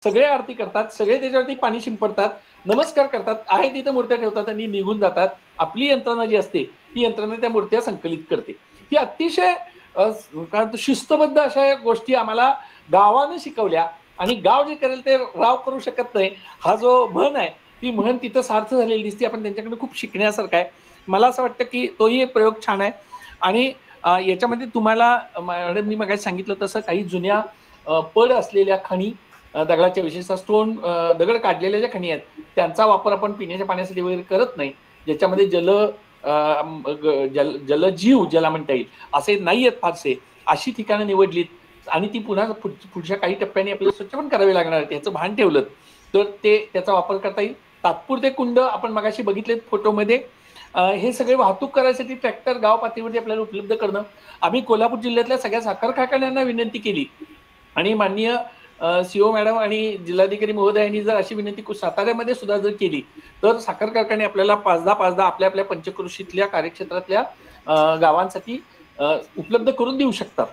सगळे आरती करतात, सगळे त्याच्यावरती पाणी शिंपडतात, नमस्कार करतात, आहे तिथं मूर्त्या ठेवतात आणि निघून जातात. आपली यंत्रणा जी असते ती यंत्रणा त्या मूर्त्या संकलित करते. ही अतिशय शिस्तबद्ध अशा गोष्टी आम्हाला गावानं शिकवल्या आणि गाव जे करेल ते राव करू शकत नाही, हा जो म्हण आहे ती म्हण तिथं सार्थ झालेली दिसते. आपण त्यांच्याकडे खूप शिकण्यासारखं आहे. मला असं वाटतं की तोही एक प्रयोग छान आहे. आणि याच्यामध्ये तुम्हाला मॅडम मी मगाशी सांगितलं तसं काही जुन्या पड असलेल्या खणी, दगडाच्या विशेषतः स्टोन दगड काढलेल्या ज्या खणी आहेत त्यांचा वापर आपण पिण्याच्या पाण्यासाठी वगैरे करत नाही. ज्याच्यामध्ये जलजीव ज्याला म्हणता येईल असे नाही आहेत फारसे, अशी ठिकाणं निवडलीत आणि ती पुन्हा पुढच्या काही टप्प्यांनी आपल्याला स्वच्छ पण करावी लागणार आहे. त्याचं भान ठेवलं तर त्याचा वापर करता येईल. तात्पुरते कुंड आपण मगाशी बघितलेत फोटोमध्ये. हे सगळे वाहतूक करायसाठी ट्रॅक्टर गाव पातळीवरती आपल्याला उपलब्ध करणं. आम्ही कोल्हापूर जिल्ह्यातल्या सगळ्या साखर कारखान्यांना विनंती केली आणि माननीय सीओ मॅडम आणि जिल्हाधिकारी महोदयांनी जर अशी विनंती साताऱ्यामध्ये सुद्धा जर केली तर साखर कारखाने आपल्याला 5-10 आपल्या आपल्या पंचक्रोशीतल्या कार्यक्षेत्रातल्या गावांसाठी उपलब्ध करून देऊ शकतात.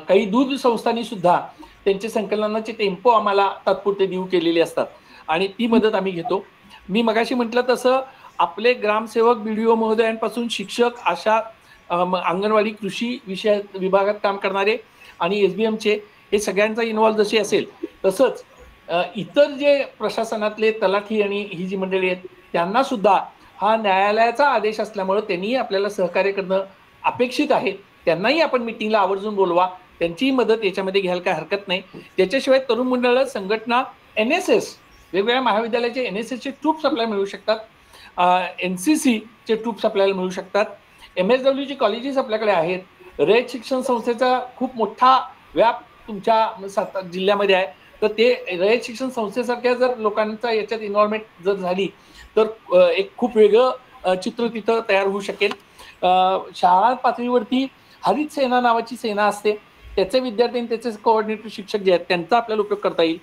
काही दूध संस्थांनी सुद्धा त्यांचे संकलनाचे टेम्पो आम्हाला तात्पुरते देऊ केलेले असतात आणि ती मदत आम्ही घेतो. मी मगाशी म्हटलं तसं आपले ग्रामसेवक, बीडीओ महोदयांपासून शिक्षक, आशा, अंगणवाडी, कृषी विभागात काम करणारे आणि एसबीएमचे हे सगळ्यांचा इन्व्हॉल्व जशी असेल तसंच इतर जे प्रशासनातले तलाठी आणि ही जी मंडळी आहेत त्यांना सुद्धा हा न्यायालयाचा आदेश असल्यामुळे त्यांनी आपल्याला सहकार्य करणं अपेक्षित आहे. त्यांनाही आपण मिटिंगला आवर्जून बोलवा, त्यांचीही मदत याच्यामध्ये घ्यायला काय हरकत नाही. त्याच्याशिवाय तरुण मंडळ, संघटना, एनएसएस, वेगवेगळ्या महाविद्यालयाचे एनएसएसचे ट्रूप्स आपल्याला मिळू शकतात, एनसीसी चे ट्रूप्स आपल्याला मिळू शकतात, एमएसडब्ल्यूची कॉलेजेस आपल्याकडे आहेत, रयत शिक्षण संस्थेचा खूप मोठा व्याप तुमच्या जिल्ह्यामध्ये आहे. तर ते रयत शिक्षण संस्थेसारख्या जर लोकांचा याच्यात इन्व्हॉल्वमेंट जर झाली तर एक खूप वेगळं चित्र तिथं तयार होऊ शकेल. शाळा पातळीवरती हरित सेना नावाची सेना असते, त्याचे विद्यार्थी आणि त्याचे कोऑर्डिनेटर शिक्षक जे आहेत त्यांचा आपल्याला उपयोग करता येईल.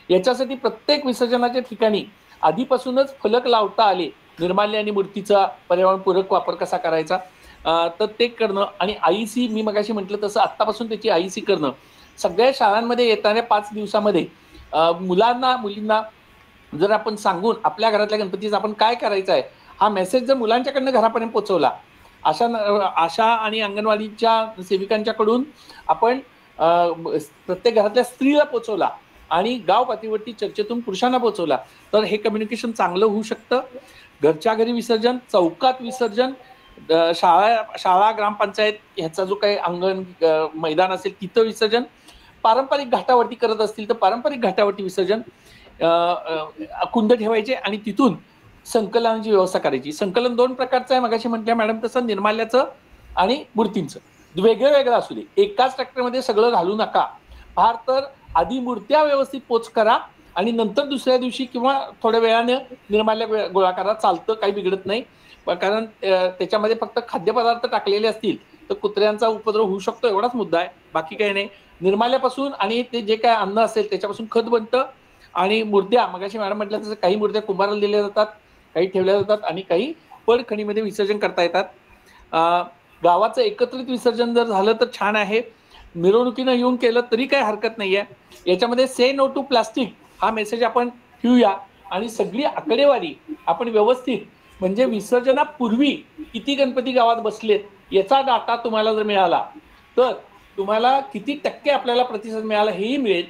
याच्यासाठी प्रत्येक विसर्जनाच्या ठिकाणी आधीपासूनच फलक लावता आले, निर्माल्य आणि मूर्तीचा पर्यावरणपूरक वापर कसा करायचा तर ते करणं. आणि आईसी मी मगाशी म्हटलं तसं आत्तापासून त्याची आईसी करणं. सगळ्या शाळांमध्ये येणाऱ्या 5 दिवसामध्ये मुलांना मुलींना जर आपण सांगून आपल्या घरातल्या गणपतीचा आपण काय करायचं आहे हा मेसेज जर मुलांच्याकडनं घरापर्यंत पोहोचवला, आशा आणि अंगणवाडीच्या सेविकांच्याकडून आपण प्रत्येक घरातल्या स्त्रीला पोहोचवला आणि गाव पातळीवरती चर्चेतून पुरुषांना पोहोचवला तर हे कम्युनिकेशन चांगलं होऊ शकतं. घरच्या घरी विसर्जन, चौकात विसर्जन, शाळा ग्रामपंचायत ह्याचा जो काही अंगण मैदान असेल तिथं विसर्जन, पारंपरिक घाटावरती करत असतील तर पारंपरिक घाटावरती विसर्जन, कुंड ठेवायचे आणि तिथून संकलनाची व्यवस्था करायची. संकलन 2 प्रकारचं आहे मगाशी म्हटल्या मॅडम तसं, निर्माल्याचं आणि मूर्तींचं. वेगळं वेगळं असू दे, एकाच ट्रॅक्टरमध्ये सगळं घालू नका. फार तर आधी मूर्त्या व्यवस्थित पोच करा आणि नंतर दुसऱ्या दिवशी किंवा थोड्या वेळाने निर्माल्य गोळा करा, चालतं, काही बिघडत नाही. कारण त्याच्यामध्ये फक्त खाद्यपदार्थ टाकलेले असतील तर कुत्र्यांचा उपद्रव होऊ शकतो, एवढाच मुद्दा आहे, बाकी काही नाही. निर्माल्यापासून आणि ते जे काय अन्न असेल त्याच्यापासून खत बनतं. आणि मूर्त्या मगाशी मॅडम म्हटलं तसं काही मूर्त्या कुंभाराला दिल्या जातात, काही ठेवल्या जातात आणि काही पडखणीमध्ये विसर्जन करता येतात. गावाचं एकत्रित विसर्जन जर झालं तर छान आहे. मिरवणुकीनं येऊन केलं तरी काही हरकत नाही आहे. याच्यामध्ये से नो टू प्लास्टिक हा मेसेज आपण ठेवूया आणि सगळी आकडेवारी आपण व्यवस्थित, म्हणजे विसर्जनापूर्वी किती गणपती गावात बसलेत याचा डाटा तुम्हाला जर मिळाला तर तुम्हाला किती टक्के आपल्याला प्रतिसाद मिळाला हेही मिळेल.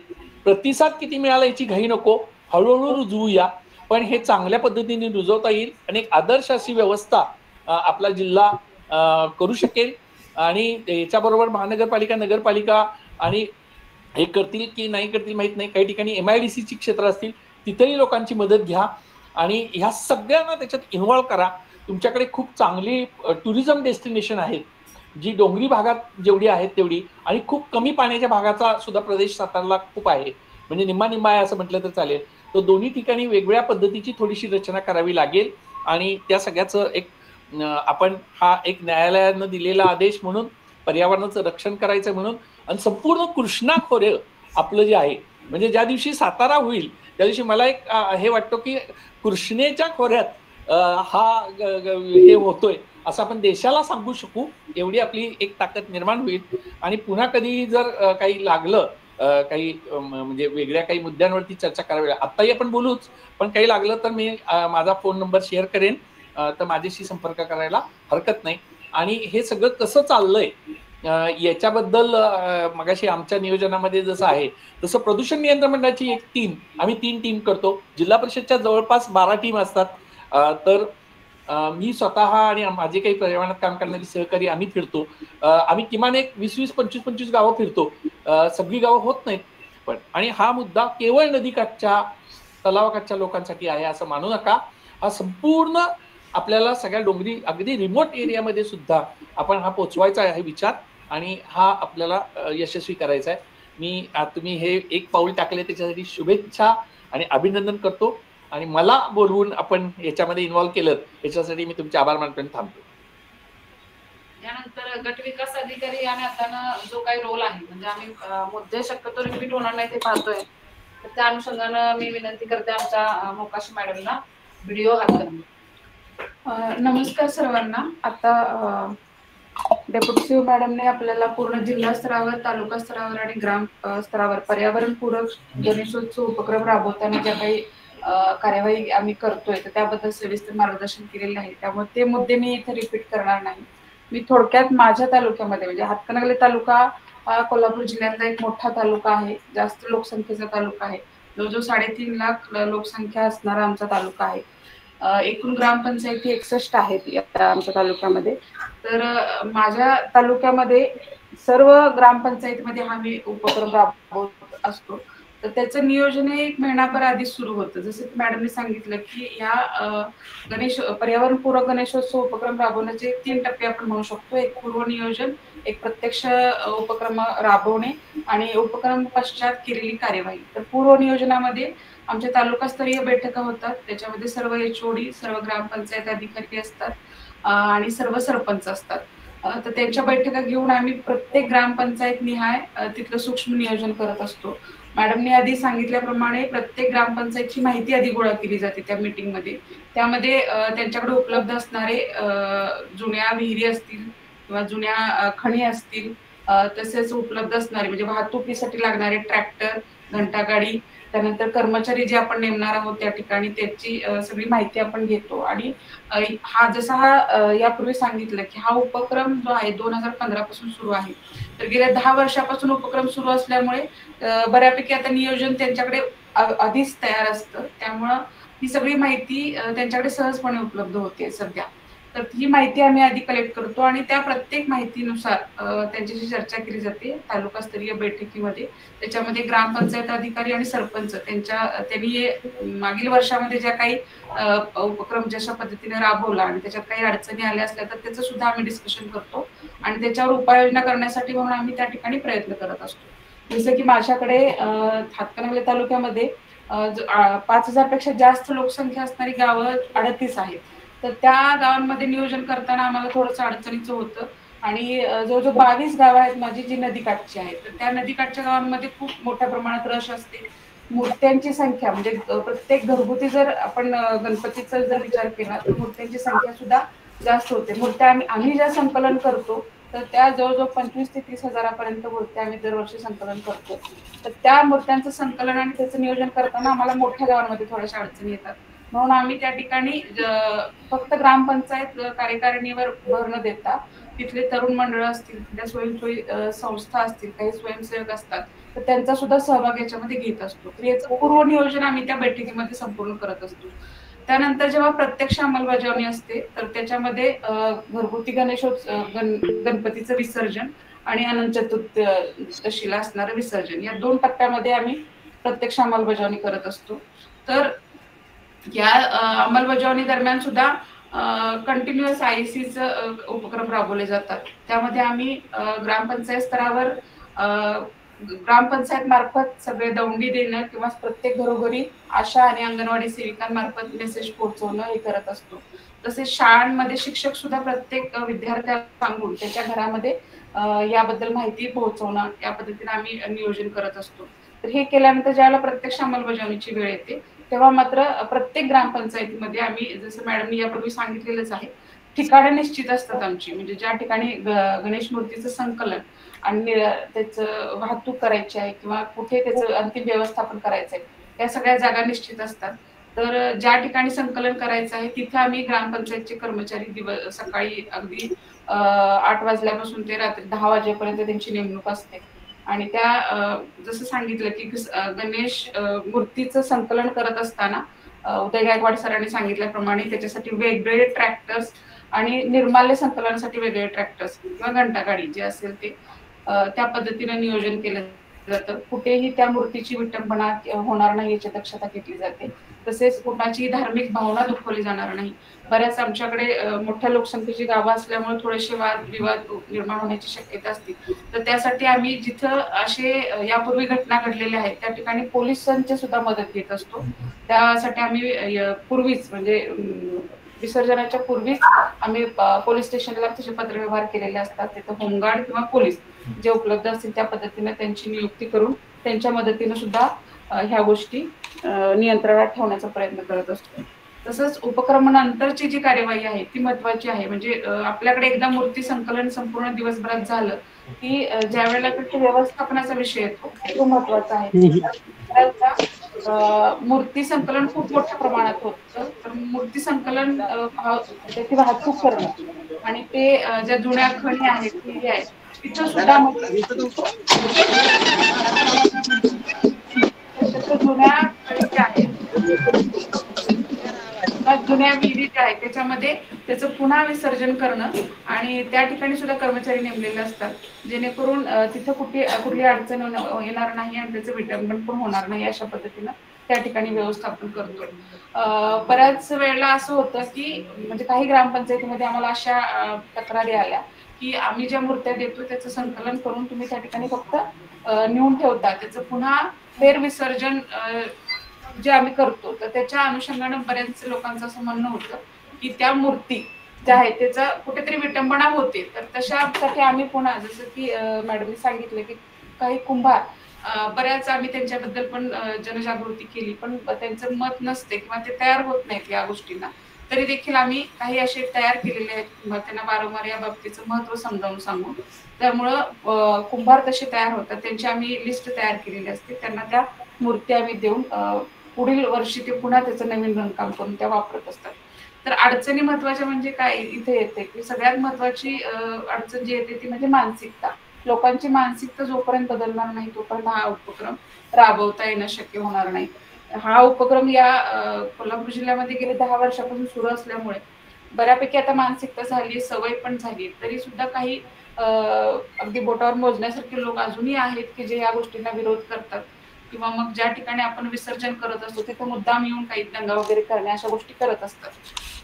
प्रतिसाद किती मिळाला याची घाई नको, हळूहळू रुजवूया, पण हे चांगल्या पद्धतीने रुजवता येईल आणि एक आदर्श अशी व्यवस्था आपला जिल्हा करू शकेल. आणि याच्याबरोबर महानगरपालिका, नगरपालिका आणि हे करतील की नाही करतील माहित नाही, काही ठिकाणी MIDCची क्षेत्र असतील तिथेही लोकांची मदत घ्या आणि ह्या सगळ्यांना त्याच्यात इन्व्हॉल्व करा. तुमच्याकडे खूप चांगली टुरिझम डेस्टिनेशन आहेत, जी डोंगरी भागात जेवढी आहेत तेवढी, आणि खूप कमी पाण्याच्या भागाचा सुद्धा प्रदेश सातारला खूप आहे, म्हणजे निम्मा निम्मा आहे असं म्हटलं तर चालेल. तर दोन्ही ठिकाणी वेगवेगळ्या पद्धतीची थोडीशी रचना करावी लागेल आणि त्या सगळ्याचं एक आपण हा एक न्यायालयानं दिलेला आदेश म्हणून पर्यावरणाचं रक्षण करायचं म्हणून आणि संपूर्ण कृष्णा खोरे आपलं जे आहे, म्हणजे ज्या दिवशी सातारा होईल त्या दिवशी मला एक हे वाटतं की कृष्णेच्या खोऱ्यात हा हे होतोय असं आपण देशाला सांगू शकू, एवढी आपली एक ताकद निर्माण होईल. आणि पुन्हा कधी जर काही लागलं काही म्हणजे वेगळ्या काही मुद्द्यांवरती चर्चा करावी. आत्ताही आपण बोलूच, पण काही लागलं तर मी माझा फोन नंबर शेअर करेन, तर माझ्याशी संपर्क करायला हरकत नाही. आणि हे सगळं कसं चाललंय याच्याबद्दल मगाशी आमच्या नियोजनामध्ये जसं आहे तसं प्रदूषण नियंत्रण मंडळाची एक टीम, आम्ही 3 टीम करतो. जिल्हा परिषदच्या जवळपास 12 टीम असतात. तर मी स्वतः आणि माझे काही पर्यावरणात काम करणारे सहकारी आम्ही फिरतो. आम्ही किमान एक 20-20, 25-25 गावं फिरतो. सगळी गावं होत नाहीत पण. आणि हा मुद्दा केवळ नदीकाठच्या, तलावाकाठच्या लोकांसाठी आहे असं मानू नका. हा संपूर्ण आपल्याला सगळ्या डोंगरी, अगदी रिमोट एरियामध्ये सुद्धा आपण हा पोचवायचा आहे विचार, आणि हा आपल्याला यशस्वी करायचा आहे. मी तुम्ही हे एक पाऊल टाकले त्याच्यासाठी शुभेच्छा आणि अभिनंदन करतो. आणि मला बोलवून आपण याच्यामध्ये इन्व्हॉल्व केलं याच्यासाठी मी तुमचे आभार मानतो आणि थांबतो. यानंतर गट विकास अधिकारी या नात्यानं जो काही रोल आहे, म्हणजे आम्ही मुद्दे शक्यतो रिपीट होणार नाही ते पाहतोय, तर त्या अनुषंगानं मी विनंती करते आमच्या मोकाशी मॅडमला व्हिडिओ हात. नमस्कार सर्वांना. आता डेप्युटी सीओ मॅडमने आपल्याला पूर्ण जिल्हा स्तरावर, तालुका स्तरावर आणि ग्राम स्तरावर पर्यावरणपूरक गणेशोत्सव उपक्रम राबवताना ज्या काही कार्यवाही आम्ही करतोय तर त्याबद्दल सविस्तर मार्गदर्शन केलेलं आहे. त्यामुळे ते मुद्दे मी इथे रिपीट करणार नाही. मी थोडक्यात माझ्या तालुक्यामध्ये, म्हणजे हातकणंगले तालुका हा कोल्हापूर जिल्ह्यातला एक मोठा तालुका आहे, जास्त लोकसंख्येचा तालुका आहे. जवळजवळ 3.5 लाख लोकसंख्या असणारा आमचा तालुका आहे. एकूण ग्रामपंचायती 61 आहेत आमच्या तालुक्यामध्ये. तर माझ्या तालुक्यामध्ये सर्व ग्रामपंचायतीमध्ये हा मी उपक्रम राबवत असतो. तर त्याचं नियोजन हे 1 महिनाभर आधी सुरू होतं. जसं की मॅडमने सांगितलं की या पर्यावरणपूरक गणेशोत्सव उपक्रम राबवण्याचे 3 टप्पे आपण म्हणू शकतो. एक पूर्व नियोजन, एक प्रत्यक्ष उपक्रम राबवणे आणि उपक्रम पश्चात केलेली कार्यवाही. तर पूर्व नियोजनामध्ये आमच्या तालुकास्तरीय बैठका होतात. त्याच्यामध्ये सर्व HOD, सर्व ग्रामपंचायत अधिकारी असतात आणि सर्व सरपंच असतात. तर त्यांच्या बैठका घेऊन आम्ही प्रत्येक ग्रामपंचायत निहाय तिथलं सूक्ष्म नियोजन करत असतो. मॅडमने आधी सांगितल्याप्रमाणे प्रत्येक ग्रामपंचायतची माहिती आधी गोळा केली जाते त्या मीटिंगमध्ये. त्यामध्ये त्यांच्याकडे उपलब्ध असणारे जुन्या विहिरी असतील किंवा जुन्या खणी असतील, तसेच उपलब्ध असणारे म्हणजे वाहतुकीसाठी लागणारे ट्रॅक्टर, घंटागाडी, त्यानंतर कर्मचारी जे आपण नेमणार आहोत त्या ठिकाणी त्याची सगळी माहिती आपण घेतो. आणि हा यापूर्वी सांगितलं की हा उपक्रम जो आहे 2015 पासून सुरू आहे. तर गेल्या 10 वर्षापासून उपक्रम सुरू असल्यामुळे बऱ्यापैकी आता नियोजन त्यांच्याकडे आधीच तयार असतं. त्यामुळं ही सगळी माहिती त्यांच्याकडे सहजपणे उपलब्ध होते सध्या. तर ही माहिती आम्ही आधी कलेक्ट करतो आणि त्या प्रत्येक माहितीनुसार त्यांच्याशी चर्चा केली जाते तालुकास्तरीय बैठकीमध्ये. त्याच्यामध्ये ग्रामपंचायत अधिकारी आणि सरपंच त्यांनी मागील वर्षामध्ये ज्या काही उपक्रम जशा पद्धतीने राबवला आणि त्याच्यात काही अडचणी आल्या असल्या तर त्याचं सुद्धा आम्ही डिस्कशन करतो आणि त्याच्यावर उपाययोजना करण्यासाठी म्हणून आम्ही त्या ठिकाणी प्रयत्न करत असतो. जसं की माझ्याकडे हातकणंगले तालुक्यामध्ये 5000 पेक्षा जास्त लोकसंख्या असणारी गावं 38 आहेत. तर त्या गावांमध्ये नियोजन करताना आम्हाला थोडंसं अडचणीचं होतं आणि जवळजवळ 22 गावं आहेत माझी जी नदीकाठची आहेत. तर त्या नदीकाठच्या गावांमध्ये खूप मोठ्या प्रमाणात रश असते. मूर्त्यांची संख्या म्हणजे प्रत्येक घरगुती जर आपण गणपतीचा जर विचार केला तर मूर्त्यांची संख्या सुद्धा जास्त होते. मूर्त्या आम्ही ज्या संकलन करतो तर त्या जवळजवळ 25 ते 30 हजारापर्यंत मूर्त्या आम्ही दरवर्षी संकलन करतो. तर त्या मूर्त्यांचं संकलन आणि त्याचं नियोजन करताना आम्हाला मोठ्या गावांमध्ये थोड्याशा अडचणी येतात. म्हणून आम्ही त्या ठिकाणी फक्त ग्रामपंचायत कार्यकारिणीवर भर न देता तिथले तरुण मंडळ असतील, त्या स्वयंसेवी संस्था असतील, काही स्वयंसेवक असतात, तर त्यांचा सुद्धा सहभाग याच्यामध्ये घेत असतो. तर याचं पूर्व नियोजन आम्ही त्या बैठकीमध्ये संपूर्ण करत असतो. त्यानंतर जेव्हा प्रत्यक्ष अंमलबजावणी असते तर त्याच्यामध्ये घरगुती गणपतीचं विसर्जन आणि अनंत चतुर्दशीला असणारं विसर्जन या 2 टप्प्यामध्ये आम्ही प्रत्यक्ष अंमलबजावणी करत असतो. तर या अंमलबजावणी दरम्यान सुद्धा कंटिन्युअस IECचं उपक्रम राबवले जातात. त्यामध्ये आम्ही ग्रामपंचायत स्तरावर ग्रामपंचायत मार्फत सगळे दौंडी देणं किंवा प्रत्येक घरोघरी आशा आणि अंगणवाडी सेविकांमार्फत मेसेज पोहोचवणं हे करत असतो. तसेच शाळांमध्ये शिक्षक सुद्धा प्रत्येक विद्यार्थ्याला सांगून त्याच्या घरामध्ये याबद्दल माहिती पोहोचवणं या पद्धतीने आम्ही नियोजन करत असतो. तर हे केल्यानंतर ज्यावेळेला प्रत्यक्ष अंमलबजावणीची वेळ येते तेव्हा मात्र प्रत्येक ग्रामपंचायतीमध्ये आम्ही जसं मॅडमनी यापूर्वी सांगितलेलंच आहे ठिकाणं निश्चित असतात आमची. म्हणजे ज्या ठिकाणी गणेश मूर्तीचं संकलन आणि त्याचं वाहतूक करायची आहे किंवा कुठे त्याचं अंतिम व्यवस्थापन करायचं आहे, या सगळ्या जागा निश्चित असतात. तर ज्या ठिकाणी संकलन करायचं आहे तिथे आम्ही ग्रामपंचायतचे कर्मचारी सकाळी अगदी 8 वाजल्यापासून ते रात्री 10 वाजेपर्यंत त्यांची नेमणूक असते. आणि त्या जसं सांगितलं की गणेश मूर्तीचं संकलन करत असताना उदय गायकवाड सरांनी सांगितल्याप्रमाणे त्याच्यासाठी वेगवेगळे ट्रॅक्टर्स आणि निर्माल्य संकलनासाठी वेगळे ट्रॅक्टर्स किंवा घंटागाडी जे असेल ते त्या पद्धतीने नियोजन केलं जातं. कुठेही त्या मूर्तीची विटंबना होणार नाही याची दक्षता घेतली जाते. तसेच कुणाची धार्मिक भावना दुखवली जाणार नाही. बऱ्याच आमच्याकडे मोठ्या लोकसंख्येची गावं असल्यामुळे थोडेसे वाद विवाद निर्माण होण्याची शक्यता असते. तर त्यासाठी आम्ही जिथं असे यापूर्वी घटना घडलेल्या आहेत त्या ठिकाणी पोलिसांची सुद्धा मदत घेत असतो. त्यासाठी आम्ही पूर्वीच म्हणजे विसर्जनाच्या पूर्वीच आम्ही पोलीस स्टेशनला तसे पत्रव्यवहार केलेले असतात. तिथं होमगार्ड किंवा पोलीस जे उपलब्ध असतील त्या पद्धतीने त्यांची नियुक्ती करून त्यांच्या मदतीने सुद्धा ह्या गोष्टी नियंत्रणात ठेवण्याचा प्रयत्न करत असतो. तसंच उपक्रमानंतरची जी कार्यवाही आहे ती महत्वाची आहे. म्हणजे आपल्याकडे एकदा मूर्ती संकलन संपूर्ण दिवसभरात झालं की ज्या वेळेला व्यवस्थापनाचा विषय येतो तो महत्वाचा आहे. मूर्ती संकलन खूप मोठ्या प्रमाणात होतं. तर मूर्ती संकलन त्याची वाहतूक करणं आणि ते ज्या जुन्या खणी आहेत किल्ले आहेत तिथं सुद्धा जुन्या खणी ज्या आहेत जुन्या विहिरी ज्या आहेत त्याच्यामध्ये त्याचं पुन्हा विसर्जन करणं आणि त्या ठिकाणी सुद्धा कर्मचारी नेमलेले असतात, जेणेकरून तिथं कुठली अडचण येणार नाही आणि त्याचं विटंबन पण होणार नाही अशा पद्धतीनं त्या ठिकाणी व्यवस्थापन करतो. बऱ्याच वेळेला असं होतं की म्हणजे काही ग्रामपंचायतीमध्ये आम्हाला अशा तक्रारी आल्या की आम्ही ज्या मूर्त्या देतो त्याचं संकलन करून तुम्ही त्या ठिकाणी फक्त नेऊन ठेवता, त्याचं पुन्हा फेरविसर्जन जे आम्ही करतो. तर त्याच्या अनुषंगानं बऱ्याच लोकांचं असं म्हणणं होतं की त्या मूर्ती ज्या आहेत त्याचा कुठेतरी विटंबना होते. तर तशासाठी आम्ही पुन्हा जसं की मॅडमने सांगितलं की काही कुंभार बऱ्याच आम्ही त्यांच्याबद्दल पण जनजागृती केली पण त्यांचं मत नसते किंवा ते तयार होत नाहीत या गोष्टींना, तरी देखील आम्ही काही असे तयार केलेले आहेत किंवा त्यांना वारंवार या बाबतीचं महत्व समजावून सांगू. त्यामुळं कुंभार तसे तयार होतात, त्यांची आम्ही लिस्ट तयार केलेली असते, त्यांना त्या मूर्ती आम्ही देऊन पुढील वर्षी ते पुन्हा त्याचं नवीन रंगकाम करून त्या वापरत असतात. तर अडचणी महत्वाच्या म्हणजे काय इथे येते की सगळ्यात महत्वाची अडचण जी येते ती म्हणजे मानसिकता. लोकांची मानसिकता जोपर्यंत बदलणार नाही तोपर्यंत हा उपक्रम राबवता येणं शक्य होणार नाही. हा उपक्रम या कोल्हापूर जिल्ह्यामध्ये गेले 10 वर्षापासून सुरू असल्यामुळे बऱ्यापैकी आता मानसिकता झाली, सवय पण झाली, तरी सुद्धा काही अगदी बोटावर मोजण्यासारखे लोक अजूनही आहेत की जे या गोष्टींना विरोध करतात किंवा मग ज्या ठिकाणी आपण विसर्जन करत असतो तिथे मुद्दाम येऊन काही दंगा वगैरे करणे अशा गोष्टी करत असतात.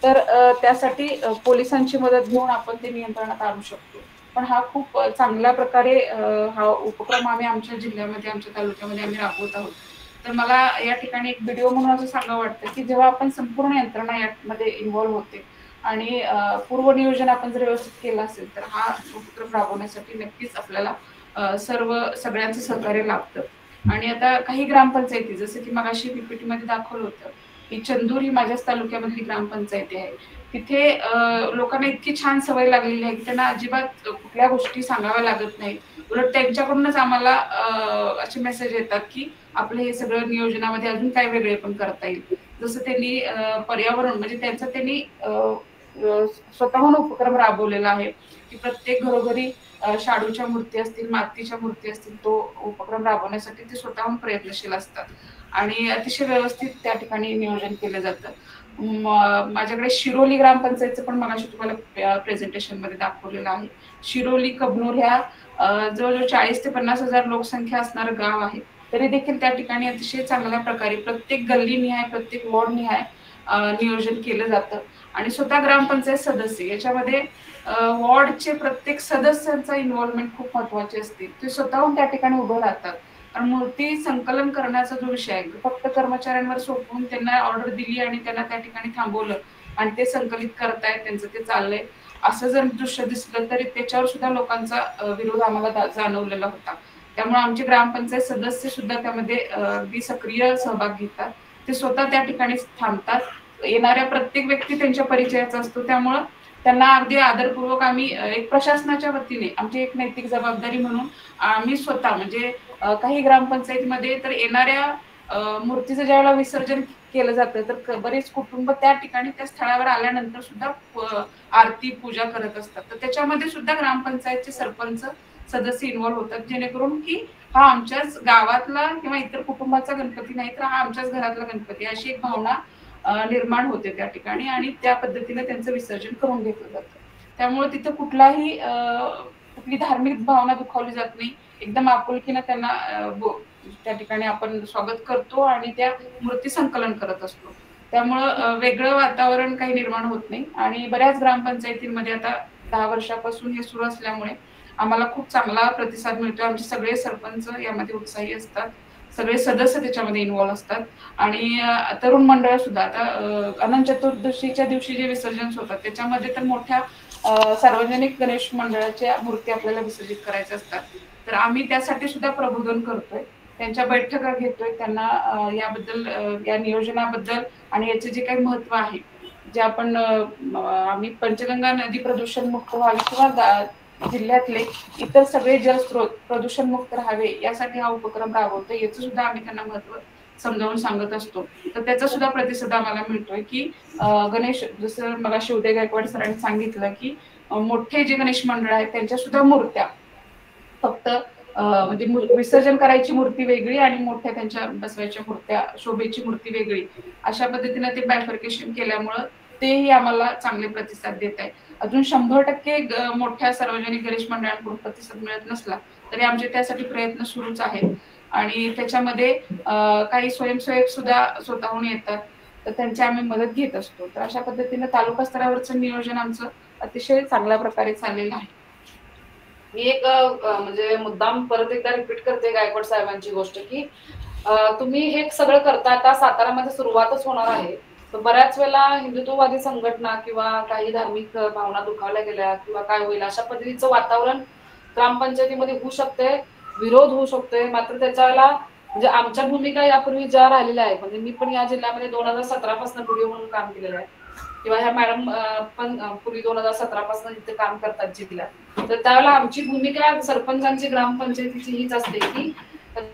तर त्यासाठी पोलिसांची मदत घेऊन आपण ते नियंत्रणात आणू शकतो. पण हा खूप चांगल्या प्रकारे हा उपक्रम आम्ही आमच्या जिल्ह्यामध्ये आमच्या तालुक्यामध्ये आम्ही राबवत आहोत. तर मला या ठिकाणी एक व्हिडिओ म्हणून असं सांगावं वाटतं की जेव्हा आपण संपूर्ण यंत्रणा यामध्ये इन्व्हॉल्व्ह होते आणि पूर्वनियोजन आपण जर व्यवस्थित केलं असेल तर हा उपक्रम राबवण्यासाठी नक्कीच आपल्याला सगळ्यांचं सहकार्य लाभतं. आणि आता काही ग्रामपंचायती जसं की मगाशी पीपीटी मध्ये दाखवलं होतं की चंदूर ही माझ्याच तालुक्यामधली ग्रामपंचायती आहे. तिथे लोकांना इतकी छान सवय लागलेली आहे की त्यांना अजिबात कुठल्या गोष्टी सांगाव्या लागत नाही, उलट त्यांच्याकडूनच आम्हाला असे मेसेज येतात की आपलं हे सगळं नियोजनामध्ये अजून काय वेगळे पण करता येईल. जसं त्यांनी पर्यावरण म्हणजे त्यांचा त्यांनी स्वतःहून उपक्रम राबवलेला आहे की प्रत्येक घरोघरी शाडूच्या मूर्ती असतील, मातीच्या मूर्ती असतील, तो उपक्रम राबवण्यासाठी ते स्वतःहून प्रयत्नशील असतात आणि अतिशय व्यवस्थित त्या ठिकाणी नियोजन केलं जातं. माझ्याकडे शिरोली ग्रामपंचायतचं पण मगाशी तुम्हाला प्रेझेंटेशन मध्ये दाखवलेलं आहे. शिरोली कबनूर ह्या जवळजवळ 40 ते 50 हजार लोकसंख्या असणारं गाव आहे, तरी देखील त्या ठिकाणी अतिशय चांगल्या प्रकारे प्रत्येक गल्ली निहाय प्रत्येक वॉर्ड निहाय नियोजन केलं जातं. आणि स्वतः ग्रामपंचायत सदस्य याच्यामध्ये वॉर्डचे प्रत्येक सदस्यांचा इन्व्हॉल्वमेंट खूप महत्वाची असते. ते स्वतःहून त्या ठिकाणी उभं राहतात. कारण मूर्ती संकलन करण्याचा जो विषय आहे फक्त कर्मचाऱ्यांवर सोपवून त्यांना ऑर्डर दिली आणि त्यांना त्या ठिकाणी थांबवलं आणि ते संकलित करतायत त्यांचं ते चाललंय असं जर दृश्य दिसलं तरी त्याच्यावर सुद्धा लोकांचा विरोध आम्हाला जाणवलेला होता. त्यामुळे आमचे ग्रामपंचायत सदस्य सुद्धा त्यामध्ये अगदी सक्रिय सहभाग घेतात. ते स्वतः त्या ठिकाणी थांबतात. येणाऱ्या प्रत्येक व्यक्ती त्यांच्या परिचयाचा असतो, त्यामुळं त्यांना अगदी आदरपूर्वक आम्ही एक प्रशासनाच्या वतीने आमची एक नैतिक जबाबदारी म्हणून आम्ही स्वतः म्हणजे काही ग्रामपंचायतीमध्ये तर येणाऱ्या मूर्तीचं ज्यावेळेला विसर्जन केलं जातं तर बरेच कुटुंब त्या ठिकाणी त्या स्थळावर आल्यानंतर सुद्धा आरती पूजा करत असतात. तर त्याच्यामध्ये सुद्धा ग्रामपंचायतचे सरपंच सदस्य इन्व्हॉल्व्ह होतात, जेणेकरून की हा आमच्याच गावातला किंवा इतर कुटुंबाचा गणपती नाही तर हा आमच्याच घरातला गणपती अशी एक भावना निर्माण होते त्या ठिकाणी आणि त्या पद्धतीने त्यांचं विसर्जन करून घेतलं जातं. त्यामुळे तिथं कुठली धार्मिक भावना दुखावली जात नाही. एकदम आपुलकीनं त्यांना त्या ठिकाणी आपण स्वागत करतो आणि त्या मूर्ती संकलन करत असतो. त्यामुळं वेगळं वातावरण काही निर्माण होत नाही आणि बऱ्याच ग्रामपंचायतींमध्ये आता 10 वर्षापासून हे सुरू असल्यामुळे आम्हाला खूप चांगला प्रतिसाद मिळतो. आमचे सगळे सरपंच यामध्ये उत्साही असतात, सगळे सदस्य त्याच्यामध्ये इन्व्हॉल्व असतात आणि तरुण मंडळ सुद्धा आता अनंत चतुर्दशीच्या दिवशी जे विसर्जन होतात त्याच्यामध्ये तर मोठ्या सार्वजनिक गणेश मंडळाच्या मूर्ती आपल्याला विसर्जित करायच्या असतात. तर आम्ही त्यासाठी सुद्धा प्रबोधन करतोय, त्यांच्या बैठका घेतोय, त्यांना याबद्दल या नियोजनाबद्दल आणि याचे जे काही महत्व आहे जे आपण आम्ही पंचगंगा नदी प्रदूषण मुक्त व्हावी किंवा जिल्ह्यातले इतर सगळे जलस्रोत प्रदूषण मुक्त राहावे यासाठी हा उपक्रम राबवतो. याचं सुद्धा आम्ही त्यांना महत्व समजावून सांगत असतो. तर त्याचा सुद्धा प्रतिसाद आम्हाला मिळतोय की गणेश जसं मला शिवदे गायकवाड सरांनी सांगितलं की मोठे जे गणेश मंडळ आहेत त्यांच्या सुद्धा मूर्त्या फक्त म्हणजे विसर्जन करायची मूर्ती वेगळी आणि मोठ्या त्यांच्या बसवायच्या मूर्त्या शोभेची मूर्ती वेगळी अशा पद्धतीने ते बायफर्केशन केल्यामुळं तेही आम्हाला चांगले प्रतिसाद देत आहे. अजून 100% मोठ्या सार्वजनिक गणेश मंडळांकडून प्रतिसाद मिळत नसला तरी आमचे त्यासाठी प्रयत्न सुरूच आहेत आणि त्याच्यामध्ये काही स्वयंसेवक सुद्धा स्वतःहून येतात तर त्यांची आम्ही मदत घेत असतो. तर अशा पद्धतीने तालुका स्तरावरचं नियोजन आमचं अतिशय चांगल्या प्रकारे चाललेलं आहे. मी एक म्हणजे मुद्दाम परत एकदा रिपीट करते गायकवाड साहेबांची गोष्ट की तुम्ही हे सगळं करता आता सातारामध्ये सुरुवातच होणार आहे. तर बऱ्याच वेळेला हिंदुत्ववादी संघटना किंवा काही धार्मिक भावना दुखावल्या गेल्या किंवा काय होईल अशा पद्धतीचं वातावरण ग्रामपंचायतीमध्ये होऊ शकते, विरोध होऊ शकतोय. मात्र त्याच्या वेळेला म्हणजे आमच्या भूमिका यापूर्वी ज्या राहिलेल्या आहेत म्हणजे मी पण या जिल्ह्यामध्ये 2017 पासून व्हिडिओ म्हणून काम केलेलं आहे किंवा ह्या मॅडम पण पूर्वी 2017 पासून इथे काम करतात जिल्ह्यात. तर त्यावेळेला आमची भूमिका सरपंचांची ग्रामपंचायतीची हीच असते की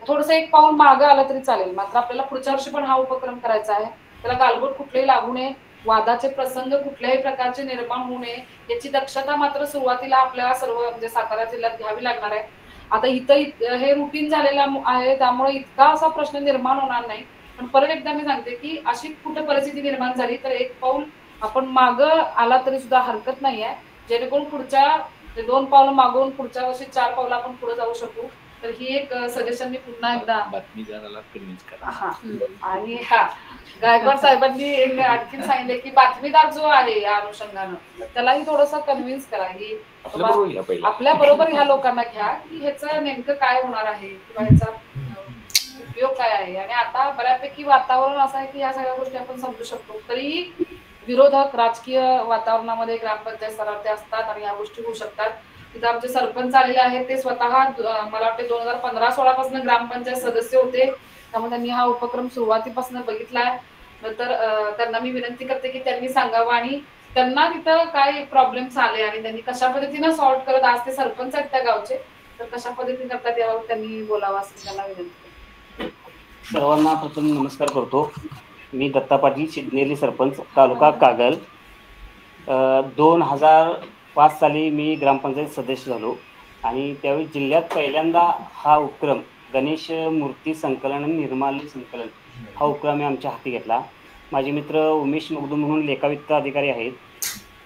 थोडस एक पाऊल मागं आलं तरी चालेल, मात्र आपल्याला पुढच्या वर्षी पण हा उपक्रम करायचा आहे. त्याला गालबोट कुठलेही लागू नये, वादाचे प्रसंग कुठल्याही प्रकारचे निर्माण होऊ नये याची दक्षता मात्र सुरुवातीला आपल्याला सर्व म्हणजे सातारा जिल्ह्यात घ्यावी लागणार आहे. आता इथं हे रुटीन झालेलं आहे त्यामुळे इतका असा प्रश्न निर्माण होणार नाही. पण परत एकदा मी सांगते की अशी कुठे परिस्थिती निर्माण झाली तर एक पाऊल आपण मागं आला तरी सुद्धा हरकत नाही आहे, जेणेकरून पुढच्या 2 पावलं मागून पुढच्या वर्षी 4 पावलं आपण पुढे जाऊ शकू. तर ही एक सजेशन मी पुन्हा एकदा बातमीदाराला कन्व्हिन्स करा. हा आणि हा गायकवाड साहेबांनी एक आणखी सांगितले की बातमीदार जो आहे या अनुषंगानं त्यालाही थोडंसं कन्व्हिन्स करा की आपल्या बरोबर ह्या लोकांना घ्या की ह्याचं नेमकं काय होणार आहे किंवा ह्याचा उपयोग काय आहे. आणि आता बऱ्यापैकी वातावरण असं आहे की या सगळ्या गोष्टी आपण समजू शकतो. तरीही विरोधक राजकीय वातावरणामध्ये ग्रामपंचायत स्तरावर ते असतात आणि या गोष्टी होऊ शकतात. तिथे आमचे सरपंच आलेले आहेत ते स्वतः मला वाटते 2015-16 पासून ग्रामपंचायत सदस्य होते, त्यामुळे त्यांनी हा उपक्रम सुरुवातीपासून बघितलाय. नंतर त्यांना मी विनंती करते की त्यांनी सांगावं आणि त्यांना तिथं काय प्रॉब्लेम्स आले आणि त्यांनी कशा पद्धतीनं सॉल्व्ह करत आज ते सरपंच आहेत त्या गावचे तर कशा पद्धतीने करतात यावर त्यांनी बोलावं असं त्यांना विनंती. सर्वांना प्रथम नमस्कार करतो. मी दत्ता पाटील शिदनेरी सरपंच तालुका कागल. 2005 साली मी ग्रामपंचायत सदस्य झालो आणि त्यावेळी जिल्ह्यात पहिल्यांदा हा उपक्रम गणेश मूर्ती संकलन आणि निर्माल्य संकलन हा उपक्रम मी आमच्या हाती घेतला. माझे मित्र उमेश मगदूम म्हणून लेखावित्त अधिकारी आहेत,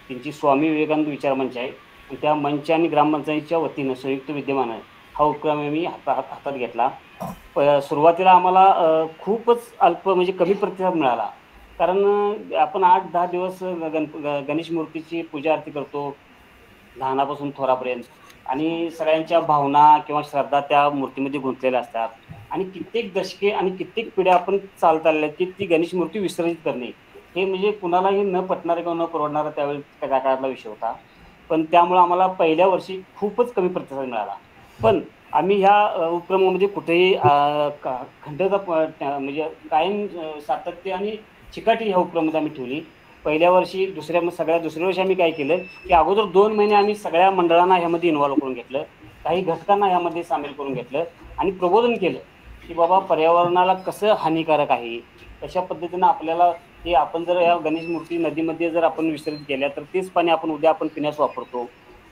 त्यांची स्वामी विवेकानंद विचार मंच आहे आणि त्या मंच आणि ग्रामपंचायतीच्या वतीनं संयुक्त विद्यमानं हा उपक्रम मी हातात घेतला. सुरुवातीला आम्हाला खूपच अल्प म्हणजे कमी प्रतिसाद मिळाला, कारण आपण 8-10 दिवस गणेश मूर्तीची पूजा आरती करतो लहानापासून थोरापर्यंत आणि सगळ्यांच्या भावना किंवा श्रद्धा त्या मूर्तीमध्ये गुंतलेल्या असतात आणि कित्येक दशके आणि कित्येक पिढ्या आपण चालत आलेल्या की ती गणेश मूर्ती विसर्जित करणे हे म्हणजे कुणालाही न पटणारा किंवा न परवडणारा त्यावेळी त्या काळातला विषय होता. पण त्यामुळं आम्हाला पहिल्या वर्षी खूपच कमी प्रतिसाद मिळाला. पण आम्ही ह्या उपक्रमामध्ये कुठेही खंडता म्हणजे कायम सातत्य आणि चिकाटी ह्या उपक्रमामध्ये आम्ही ठेवली. पहिल्या वर्षी दुसऱ्या वर्षी आम्ही काय केलं की अगोदर 2 महिने आम्ही सगळ्या मंडळांना ह्यामध्ये इन्व्हॉल्व्ह करून घेतलं, काही घटकांना ह्यामध्ये सामील करून घेतलं आणि प्रबोधन केलं की बाबा पर्यावरणाला कसं हानिकारक आहे, कशा पद्धतीनं आपल्याला ते आपण जर या गणेश मूर्ती नदीमध्ये जर आपण विसर्जित केल्या तर तेच पाणी आपण उद्या आपण पिण्यास वापरतो,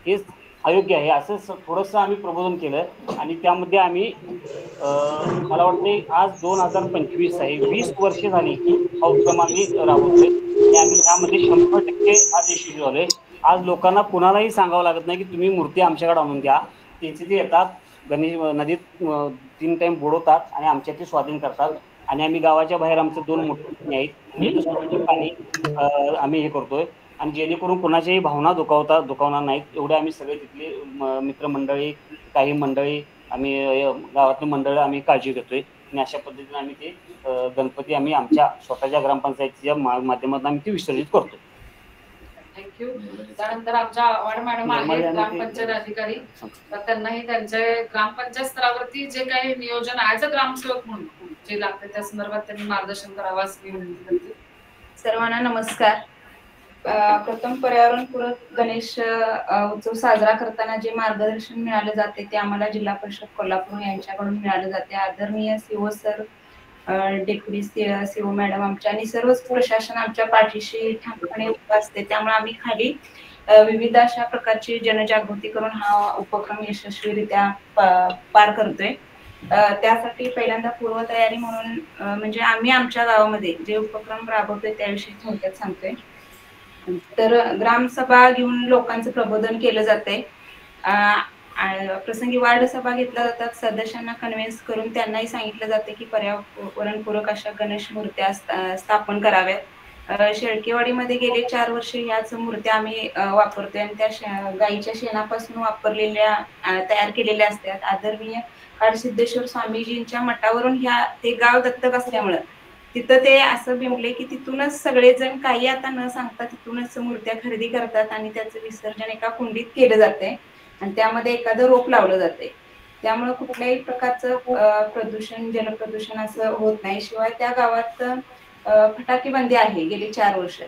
हेच अयोग्य आहे असं थोडंसं आम्ही प्रबोधन केलं आणि त्यामध्ये आम्ही मला वाटते आज 2025 आहे, 20 वर्षे झाली की हा उपक्रम आम्ही राबवतोय आणि आम्ही ह्यामध्ये 100% आज यशस्वी झालोय. आज लोकांना कुणालाही सांगावं लागत नाही की तुम्ही मूर्ती आमच्याकडे आणून द्या, त्यांचे ते येतात गणेश नदीत 3 टाइम बुडवतात आणि आमच्या ते स्वाधीन करतात आणि आम्ही गावाच्या बाहेर आमचे 2 मोठे आहेत पाणी आम्ही हे करतोय आणि जेणेकरून कोणाच्याही भावना दुखावणार नाहीत एवढे आम्ही सगळे तिथले मित्रमंडळी, काही मंडळी, आम्ही गावातली मंडळी आम्ही काळजी घेतोय आणि अशा पद्धतीने आम्ही ते गणपती आम्ही आमच्या स्वतःच्या ग्रामपंचायतीच्या माध्यमातून आम्ही ते विसर्जित करतो. थँक्यू. त्यानंतर आमच्या वार्ड मॅडम आहेत ग्रामपंचायत अधिकारी, तर त्यांनाही त्यांच्या ग्रामपंचायत स्तरावरती जे काही नियोजन ऍज अ ग्रामसेवक म्हणून जे लागते त्या संदर्भात त्यांनी मार्गदर्शन करावं असं मी विनंती करते. सर्वांना नमस्कार. प्रथम पर्यावरणपूरक गणेश उत्सव साजरा करताना जे मार्गदर्शन मिळाले जाते ते आम्हाला जिल्हा परिषद कोल्हापूर यांच्याकडून मिळाले जाते. आदरणीय CO sir, deputy CO madam आमच्या आणि सर्वच प्रशासन आमच्या पाठीशी ठामपणे उभं असते. त्यामुळे आम्ही खाली विविध अशा प्रकारची जनजागृती करून हा उपक्रम यशस्वीरित्या पार करतोय. त्यासाठी पहिल्यांदा पूर्वतयारी म्हणून म्हणजे आम्ही आमच्या गावामध्ये जे उपक्रम राबवतोय त्याविषयी थोडक्यात सांगतोय. तर ग्रामसभा घेऊन लोकांचं प्रबोधन केलं जातंय. प्रसंगी वार्ड सभा घेतल्या जातात, सदस्यांना कन्व्हिन्स करून त्यांनाही सांगितलं जाते की पर्यावरणपूरक अशा गणेश मूर्त्या स्थापन कराव्यात. शेळकेवाडीमध्ये गेले 4 वर्ष ह्याच मूर्त्या आम्ही वापरतोय आणि त्या गाईच्या शेणापासून वापरलेल्या तयार केलेल्या असतात. आदरणीय काडसिद्धेश्वर स्वामीजींच्या मठावरून ते गाव दत्तक असल्यामुळं तिथं ते असं बिंबले की तिथूनच सगळेजण काही आता न सांगता तिथूनच मूर्त्या खरेदी करतात आणि त्याचं विसर्जन एका कुंडीत केलं जाते आणि त्यामध्ये एखादं रोप लावलं जाते. त्यामुळे कुठल्याही प्रकारचं प्रदूषण, जलप्रदूषण असं होत नाही. शिवाय त्या गावात फटाके बंदी आहे गेली 4 वर्ष.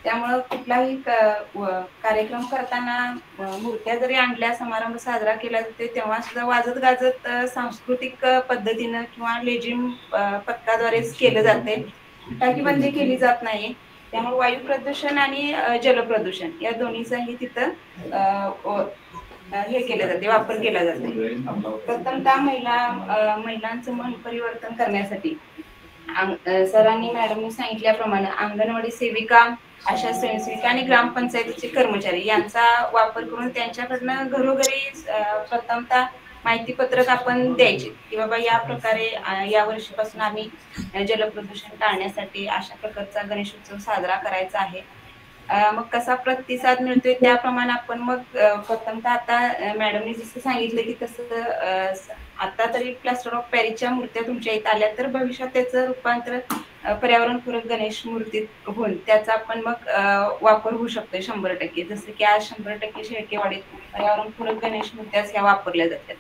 त्यामुळं कुठलाही कार्यक्रम करताना मूर्त्या जरी आणल्या, समारंभ साजरा केला जाते तेव्हा सुद्धा वाजत गाजत सांस्कृतिक पद्धतीनं किंवा लेझिम पथकाद्वारेच केलं जाते. फटाके बंदी केली जात नाही. त्यामुळे वायू प्रदूषण आणि जलप्रदूषण या दोन्हीचाही तिथं हे केलं जाते, वापर केला जातो. प्रथमतः महिलांचं मन परिवर्तन करण्यासाठी सरांनी मॅडमनी सांगितल्याप्रमाणे अंगणवाडी सेविका, आशा स्वयंसेविका आणि ग्रामपंचायतीचे कर्मचारी यांचा वापर करून त्यांच्याकडनं घरोघरी प्रथमतः माहिती पत्रक आपण द्यायचे की बाबा या प्रकारे या वर्षीपासून आम्ही जलप्रदूषण टाळण्यासाठी अशा प्रकारचा गणेशोत्सव साजरा करायचा आहे. मग कसा प्रतिसाद मिळतोय त्याप्रमाणे आपण मग प्रथमतः आता मॅडमने जसं सांगितलं की तसं आता तरी प्लास्टर ऑफ पॅरिसच्या मूर्त्या तुमच्या इथं आल्या तर भविष्यात त्याचं रूपांतर पर्यावरणपूरक गणेश मूर्तीत होऊन त्याचा आपण मग वापर होऊ शकतोय 100%. जसं की आज 100% शेळकेवाडीत पर्यावरणपूरक गणेश मूर्त्याच ह्या वापरल्या जातात.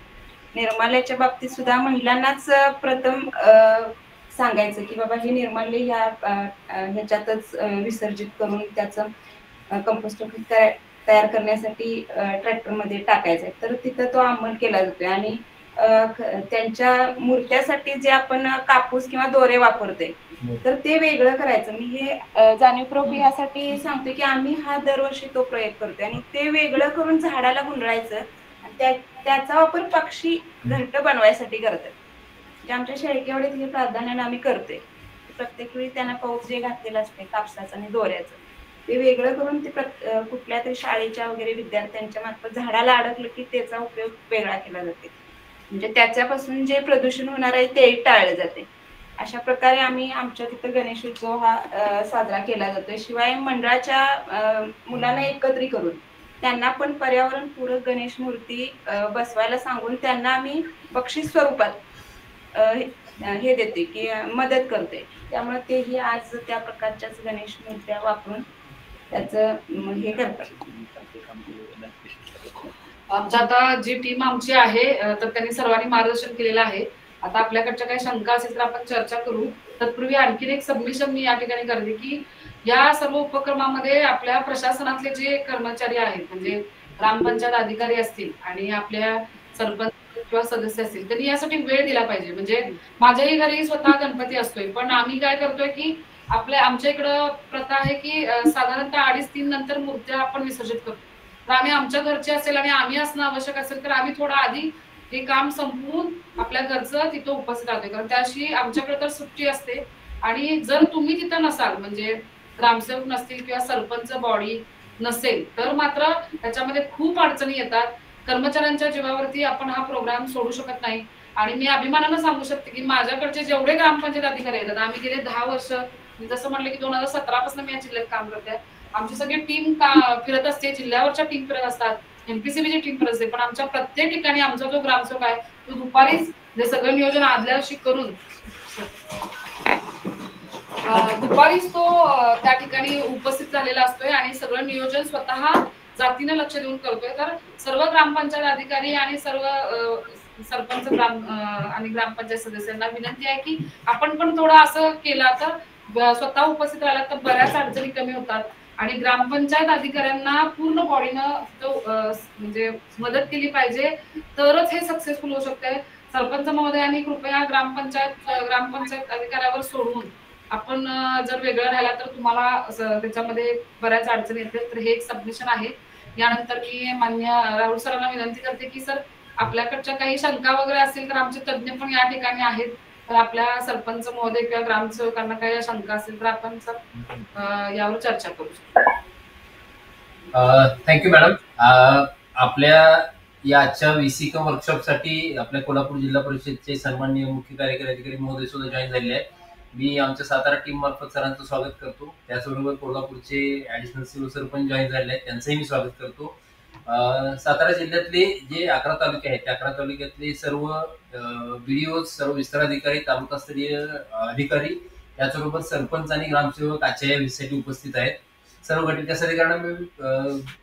निर्माल्याच्या बाबतीत सुद्धा महिलांनाच प्रथम सांगायचं की बाबा हे निर्माल्य ह्याच्यातच विसर्जित करून त्याचं कंपोस्ट तयार करण्यासाठी ट्रॅक्टरमध्ये टाकायचं आहे. तर तिथं तो अंमल केला जातोय आणि त्यांच्या मूर्त्यासाठी जे आपण कापूस किंवा दोरे वापरतोय तर ते वेगळं करायचं. मी हे जाणीवपूर्वक यासाठी सांगतोय की आम्ही हा दरवर्षी तो प्रयोग करतोय आणि ते वेगळं करून झाडाला गुंडळायचं आणि त्याचा वापर पक्षी घरटं बनवायसाठी करतात. जे आमच्या शेळकेवाडीत हे प्राधान्याने आम्ही करतोय. प्रत्येक वेळी त्यांना पाऊस जे घातलेलं असते कापसाचं आणि दोऱ्याचं ते वेगळं करून ते कुठल्या तरी शाळेच्या वगैरे विद्यार्थ्यांच्या मार्फत झाडाला अडकलं की त्याचा उपयोग वेगळा केला जाते. म्हणजे त्याच्यापासून जे प्रदूषण होणार आहे ते टाळले जाते. अशा प्रकारे आम्ही आमच्या तिथं गणेशोत्सव हा साजरा केला जातोय. शिवाय मंडळाच्या मुलांना एकत्रित करून त्यांना पण पर्यावरणपूरक गणेश मूर्ती बसवायला सांगून त्यांना आम्ही बक्षीस स्वरूपात हे देते की मदत करते. त्यामुळे तेही आज त्या प्रकारच्याच गणेश मूर्त्या वापरून त्याचं हे करतात. आमच्या आता जी टीम आमची आहे तर त्यांनी सर्वांनी मार्गदर्शन केलेलं आहे. आता आपल्याकडच्या काही शंका असेल तर आपण चर्चा करू. तत्पूर्वी आणखीन एक सबमिशन मी या ठिकाणी करते की या सर्व उपक्रमामध्ये आपल्या प्रशासनातले जे कर्मचारी आहेत, म्हणजे ग्रामपंचायत अधिकारी असतील आणि आपल्या सरपंच किंवा सदस्य असतील, त्यांनी यासाठी वेळ दिला पाहिजे. म्हणजे माझ्याही घरी स्वतः गणपती असतोय, पण आम्ही काय करतोय की आमच्या इकडं प्रथा आहे की साधारणतः 2:30-3 नंतर मूर्त्या आपण विसर्जित करतो. तर आम्ही आमच्या घरचे असेल आणि आम्ही असणं आवश्यक असेल तर आम्ही थोडं आधी हे काम संपवून आपल्या घरचं तिथं उपस्थित राहतोय, कारण त्याशी आमच्याकडे तर सुट्टी असते. आणि जर तुम्ही तिथं नसाल, म्हणजे ग्रामसेवक नसतील किंवा सरपंच बॉडी नसेल, तर मात्र त्याच्यामध्ये खूप अडचणी येतात. कर्मचाऱ्यांच्या जीवावरती आपण हा प्रोग्राम सोडू शकत नाही. आणि मी अभिमानानं सांगू शकते की माझ्याकडचे जेवढे ग्रामपंचायत अधिकारी आहेत, आम्ही गेले 10 वर्ष, मी जसं म्हटलं की 2017 पासून मी या जिल्ह्यात काम करते. आमची सगळी टीम फिरत असते, जिल्ह्यावरच्या टीम फिरत असतात, एमपीसीबीची टीम फिरत असते, पण आमच्या प्रत्येक ठिकाणी आमचा जो ग्रामसेवक आहे तो दुपारीच जे सगळं नियोजन आदल्या दिवशी करून दुपारीच तो त्या ठिकाणी उपस्थित झालेला असतोय आणि सगळं नियोजन स्वतः जातीनं लक्ष देऊन करतोय. तर सर्व ग्रामपंचायत अधिकारी आणि सर्व सरपंच आणि ग्रामपंचायत सदस्यांना विनंती आहे की आपण पण थोडं असं केलं तर स्वतः उपस्थित राहिला तर बऱ्याच अडचणी कमी होतात. आणि ग्रामपंचायत अधिकाऱ्यांना पूर्ण बॉडीनं म्हणजे मदत केली पाहिजे, तरच हे सक्सेसफुल होऊ शकते. सरपंच महोदयांनी कृपया ग्रामपंचायत अधिकाऱ्यावर सोडून आपण जर वेगळं राहिला तर तुम्हाला त्याच्यामध्ये बऱ्याच अडचणी येतील. तर हे एक सबमिशन आहे. यानंतर मी मान्य राहुल सरांना विनंती करते की सर, आपल्याकडच्या काही शंका वगैरे असतील तर आमचे तज्ज्ञ पण या ठिकाणी आहेत. तर आपल्या सरपंच महोदय किंवा ग्रामसेवकांना काही शंका असेल तर आपण सर यावर चर्चा करू शकतो. Thank you madam. आपल्या या आजच्या VC वर्कशॉपसाठी आपल्या कोल्हापूर जिल्हा परिषदचे सन्माननीय मुख्य कार्यकारी अधिकारी महोदय सुद्धा जॉईन झालेले आहेत. मी आमच्या सातारा टीम मार्फत सरांचं स्वागत करतो. त्याचबरोबर कोल्हापूरचे ऍडिशनल सिव्हिल सरपंच जॉईन झालेले आहेत, त्यांचंही मी स्वागत करतो. सातारा जिल्ह्यातले जे 11 तालुके आहेत त्या 11 तालुक्यातले सर्व BDO, सर्व विस्तार अधिकारी, तालुकास्तरीय अधिकारी, त्याचबरोबर सरपंच आणि ग्रामसेवक आजच्या या विषयासाठी उपस्थित आहेत. सर्व गट विकास अधिकाऱ्यांना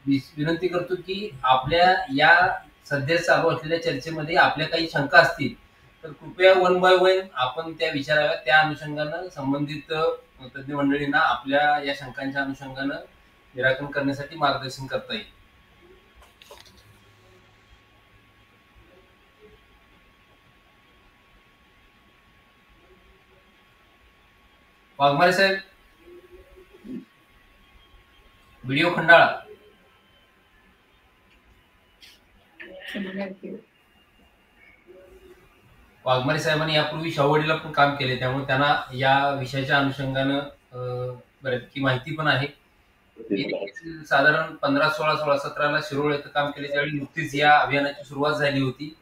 मी विनंती करतो की आपल्या या सध्या चालू असलेल्या चर्चेमध्ये आपल्या काही शंका असतील तर कृपया 1 बाय 1 आपण त्या विचाराव्या. त्या अनुषंगानं संबंधित तज्ज्ञ मंडळींना आपल्या या शंकांच्या अनुषंगानं निराकरण करण्यासाठी मार्गदर्शन करता येईल. वाघमारे साहेब, व्हिडिओ खंडाळा. वाघमारे साहेबांनी यापूर्वी शाहूवाडीला पण काम केले, त्यामुळे त्यांना या विषयाच्या अनुषंगानं बऱ्यापैकी माहिती पण आहे. साधारण 15, 16, 16, 17ला शिरोळ येथे काम केले, त्यावेळी नुकतीच या अभियानाची सुरुवात झाली होती.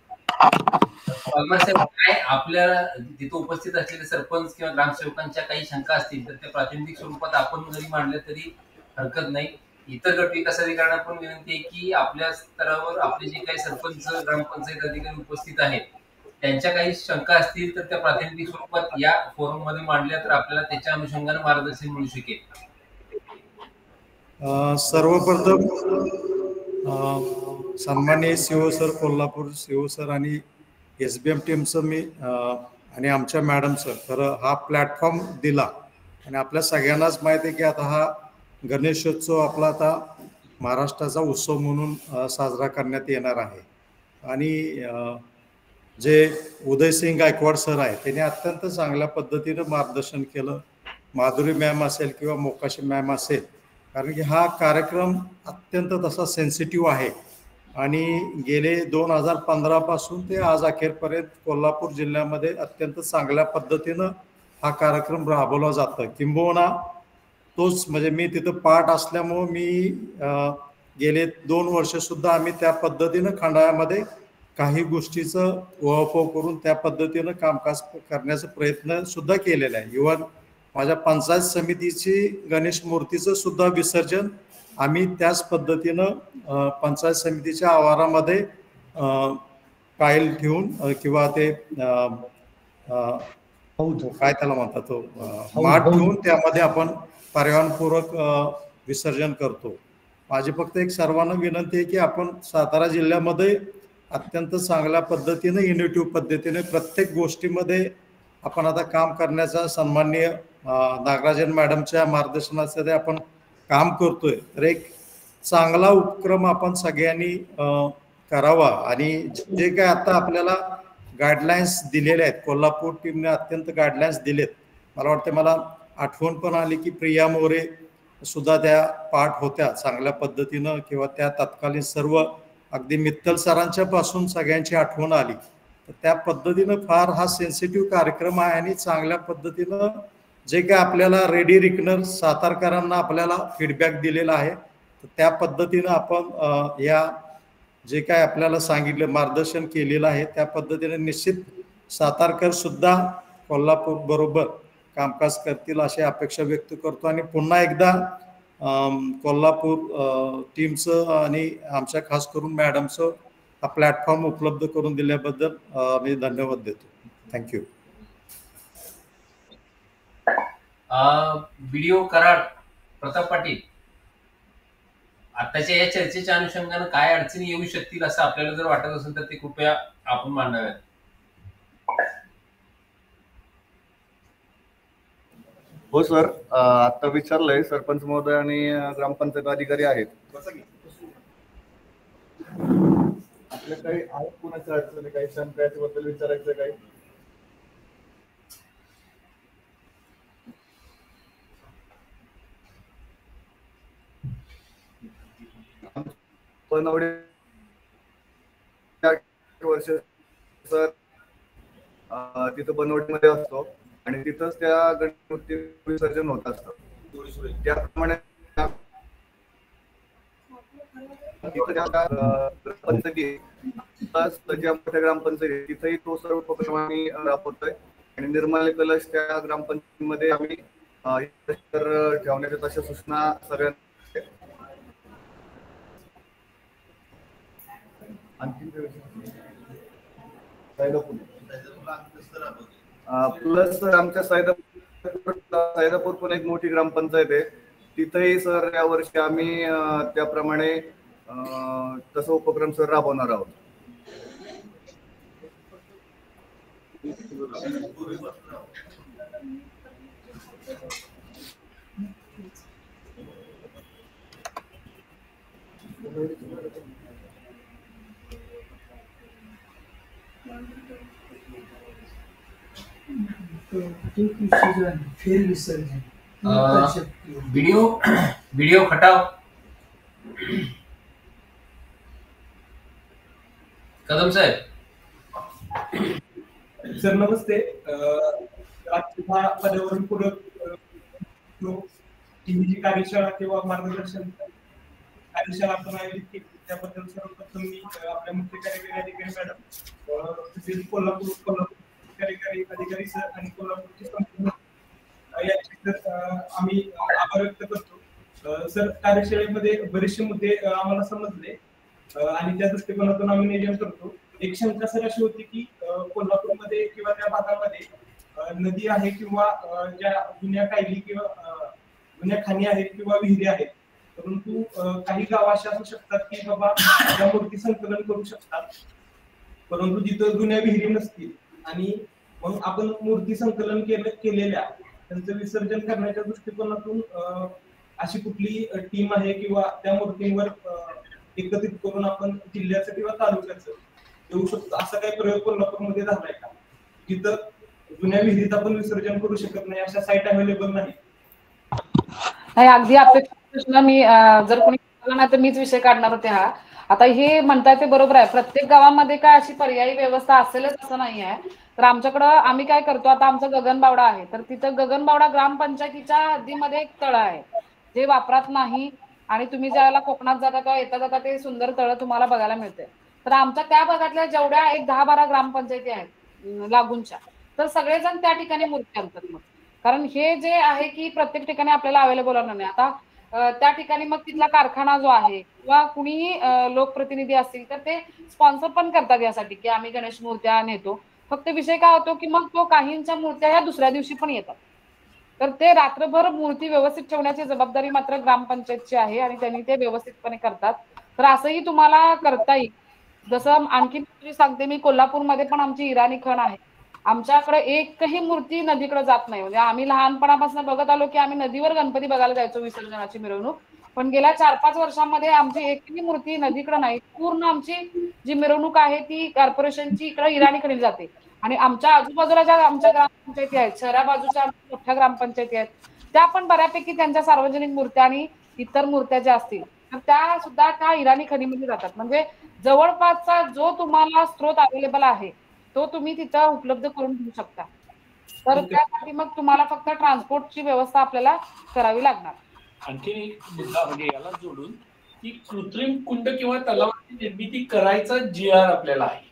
वाघमारे साहेब, काय आपल्या तिथे उपस्थित असलेले सरपंच किंवा ग्रामसेवकांच्या काही शंका असतील तर त्या प्रातिनिधिक स्वरूपात आपण जरी मांडल्या तरी हरकत नाही. इतर गट विकास अधिकाऱ्यांना पण विनंती आहे की आपल्या स्तरावर आपले जे काही सरपंच, ग्रामपंचायत अधिकारी उपस्थित आहेत त्यांच्या काही शंका असतील तर त्या प्रातिनिधिक स्वरूपात या फोरम मध्ये मांडल्या तर आपल्याला त्याच्या अनुषंगाने मार्गदर्शन मिळू शकेल. सर्वप्रथम सन्माननीय CO sir, Kolhapur CO sir आणि SBM टीमचं मी आणि आमच्या मॅडमचं खरं हा प्लॅटफॉर्म दिला. आणि आपल्या सगळ्यांनाच माहिती आहे की आता हा गणेशोत्सव आपला आता महाराष्ट्राचा उत्सव म्हणून साजरा करण्यात येणार आहे. आणि जे उदयसिंग गायकवाड सर आहे त्यांनी अत्यंत चांगल्या पद्धतीनं मार्गदर्शन केलं. माधुरी मॅम असेल किंवा मोकाशी मॅम असेल, कारण की हा कार्यक्रम अत्यंत तसा सेन्सिटिव्ह आहे. आणि गेले 2015 पासून ते आज अखेरपर्यंत कोल्हापूर जिल्ह्यामध्ये अत्यंत चांगल्या पद्धतीनं हा कार्यक्रम राबवला जातो. किंबहुना तोच म्हणजे मी तिथं पार्ट असल्यामुळं मी गेले 2 वर्षसुद्धा आम्ही त्या पद्धतीनं खंडाळ्यामध्ये काही गोष्टीचं उहापोह करून त्या पद्धतीनं कामकाज करण्याचा प्रयत्न सुद्धा केलेला आहे. इव्हन माझ्या पंचायत समितीची गणेश मूर्तीचं सुद्धा विसर्जन आम्ही त्याच पद्धतीनं पंचायत समितीच्या आवारामध्ये पाईल ठेवून किंवा ते काय त्याला म्हणतात तो माठ ठेवून त्यामध्ये आपण पर्यावरणपूरक विसर्जन करतो. माझी फक्त एक सर्वांना विनंती आहे की आपण सातारा जिल्ह्यामध्ये अत्यंत चांगल्या पद्धतीने इनोव्हेटिव्ह पद्धतीने प्रत्येक गोष्टीमध्ये आपण आता काम करण्याचा सन्माननीय नागराजन मॅडमच्या मार्गदर्शनासाठी आपण काम करतोय. तर एक चांगला उपक्रम आपण सगळ्यांनी करावा आणि जे काय आता आपल्याला गाईडलाईन्स दिलेले आहेत, कोल्हापूर टीमने अत्यंत गाईडलाईन्स दिलेत. मला वाटतं मला आठवण पण आली की प्रिया मोरे सुद्धा त्या पार्ट होत्या चांगल्या पद्धतीनं, किंवा त्या तत्कालीन सर्व अगदी मित्तल सरांच्या पासून सगळ्यांची आठवण आली. तर त्या पद्धतीनं फार हा सेन्सिटिव्ह कार्यक्रम आहे आणि चांगल्या पद्धतीनं जे काय आपल्याला रेडी रिकनर सातारकरांना आपल्याला फीडबॅक दिलेला आहे, तर त्या पद्धतीनं आपण या जे काय आपल्याला सांगितलं मार्गदर्शन केलेलं आहे त्या पद्धतीने निश्चित सातारकर सुद्धा कोल्हापूर बरोबर कामकाज करतील अशी अपेक्षा व्यक्त करतो. आणि पुन्हा एकदा कोल्हापूर टीमचं आणि आमच्या खास करून मॅडमचं हा प्लॅटफॉर्म उपलब्ध करून दिल्याबद्दल मी धन्यवाद देतो. थँक्यू. व्हिडिओ कराड प्रताप पाटील, आताच्या या चर्चेच्या अनुषंगानं काय अडचणी येऊ शकतील असं आपल्याला जर वाटत असेल तर ते कृपया आपण मांडाव्यात. हो सर, आता विचारलंय सरपंच महोदय आणि ग्रामपंचायत अधिकारी आहेत. आपल्या काही आहेत कुणाच्या अडचणी, काही शंका याच्याबद्दल विचारायचं काही? बनवडे वर्ष सर तिथं बनवडीमध्ये असतो आणि तिथंच त्या गणपती विसर्जन होत असतं. त्याप्रमाणे मोठ्या ग्रामपंचायती तिथेही तो सर्व उपक्रम आम्ही राबवतोय आणि निर्मल कलश त्या ग्रामपंचायतीमध्ये आम्ही ठेवण्याच्या तशा सूचना सगळ्यांना. प्लस सर आमच्या सैदापूर पण एक मोठी ग्रामपंचायत आहे, तिथेही सर यावर्षी आम्ही त्याप्रमाणे तसा उपक्रम सर राबवणार आहोत. व्हिडिओ खटाव कदम साहेब. सर नमस्ते. आजच्या पर्यावरणपूरक जी कार्यशाळा किंवा मार्गदर्शन कार्यशाळा आपण आयोजित केली त्याबद्दल सर्वप्रथम मी आपल्या मुख्य कार्यकारी अधिकारी मॅडम, कोल्हापूर कार्यकारी अधिकारी सर आणि कोल्हापूरचे संपूर्ण आम्ही आभार व्यक्त करतो. सर कार्यशाळेमध्ये बरेचसे मुद्दे आम्हाला समजले आणि त्या दृष्टिकोनातून आम्ही नियोजन करतो. एक शंका सर अशी होती की कोल्हापूरमध्ये किंवा त्या भागामध्ये नदी आहे किंवा ज्या जुन्या कायली किंवा जुन्या खाणी आहेत किंवा विहिरी आहेत, परंतु काही गाव अशा असू शकतात की बाबा त्या मूर्ती संकलन करू शकतात, परंतु जिथं जुन्या विहिरी नसतील आणि मग आपण मूर्ती संकलन केलेल्या त्यांचं विसर्जन करण्याच्या दृष्टिकोनातून अशी कुठली टीम आहे किंवा त्या मूर्तींवर एकत्रित करून आपण जिल्ह्याचं किंवा तालुक्याचं देऊ शकतो असा काही प्रयोग कोल्हापूरमध्ये झालाय का, जिथं जुन्या विहिरीत आपण विसर्जन करू शकत नाही, अशा साईट अवेलेबल नाही? अगदी अपेक्षा प्रश्न मी जर कोणी ना तर मीच विषय काढणार होते हा. आता हे म्हणताय ते बरोबर आहे, प्रत्येक गावामध्ये काय अशी पर्यायी व्यवस्था असेलच असं नाही आहे. तर आमच्याकडं आम्ही काय करतो, आता आमचं गगनबावडा आहे, तर तिथं गगनबावडा ग्रामपंचायतीच्या हद्दीमध्ये एक तळ आहे जे वापरात नाही आणि तुम्ही ज्यावेळेला कोकणात जाता तेव्हा येता जाता ते सुंदर तळ तुम्हाला बघायला मिळते. तर आमच्या त्या भागातल्या जेवढ्या एक 10-12 ग्रामपंचायती आहेत लागूनच्या, तर सगळेजण त्या ठिकाणी मूर्ती आणतात. मग कारण हे जे आहे की प्रत्येक ठिकाणी आपल्याला अवेलेबल होणार नाही. आता त्या ठिकाणी मग तिथला कारखाना जो आहे किंवा कुणीही लोकप्रतिनिधी असतील तर ते स्पॉन्सर पण करतात यासाठी की आम्ही गणेश मूर्त्या नेतो. फक्त विषय काय होतो की मग तो काहींच्या मूर्त्या ह्या दुसऱ्या दिवशी पण येतात, तर ते रात्रभर मूर्ती व्यवस्थित ठेवण्याची जबाबदारी मात्र ग्रामपंचायतची आहे आणि त्यांनी ते व्यवस्थितपणे करतात. तर असंही तुम्हाला करता येईल जसं आणखी सांगते मी, कोल्हापूरमध्ये पण आमची इराणी खण आहे. आमच्याकडे एकही मूर्ती नदीकडे जात नाही. म्हणजे आम्ही लहानपणापासून बघत आलो की आम्ही नदीवर गणपती बघायला जायचो विसर्जनाची मिरवणूक, पण गेल्या 4-5 वर्षांमध्ये आमची एकही मूर्ती नदीकडे नाही. पूर्ण आमची जी मिरवणूक आहे ती कॉर्पोरेशनची इकडे इराणीकडे जाते. आणि आमच्या आजूबाजूला ज्या आमच्या ग्रामपंचायती आहेत, शहरा बाजूच्या मोठ्या ग्रामपंचायती आहेत, त्या पण बऱ्यापैकी त्यांच्या सार्वजनिक मूर्त्या आणि इतर मूर्त्या ज्या असतील तर त्या सुद्धा त्या इराणी खणीमध्ये जातात. म्हणजे जवळपासचा जो तुम्हाला स्रोत अवेलेबल आहे तो तुम्ही तिथं उपलब्ध करून घेऊ शकता. तर त्यासाठी मग तुम्हाला फक्त ट्रान्सपोर्टची व्यवस्था आपल्याला करावी लागणार. आणखी एक मुद्दा म्हणजे याला जोडून की कृत्रिम कुंड किंवा तलावाची निर्मिती करायचा GR आपल्याला आहे.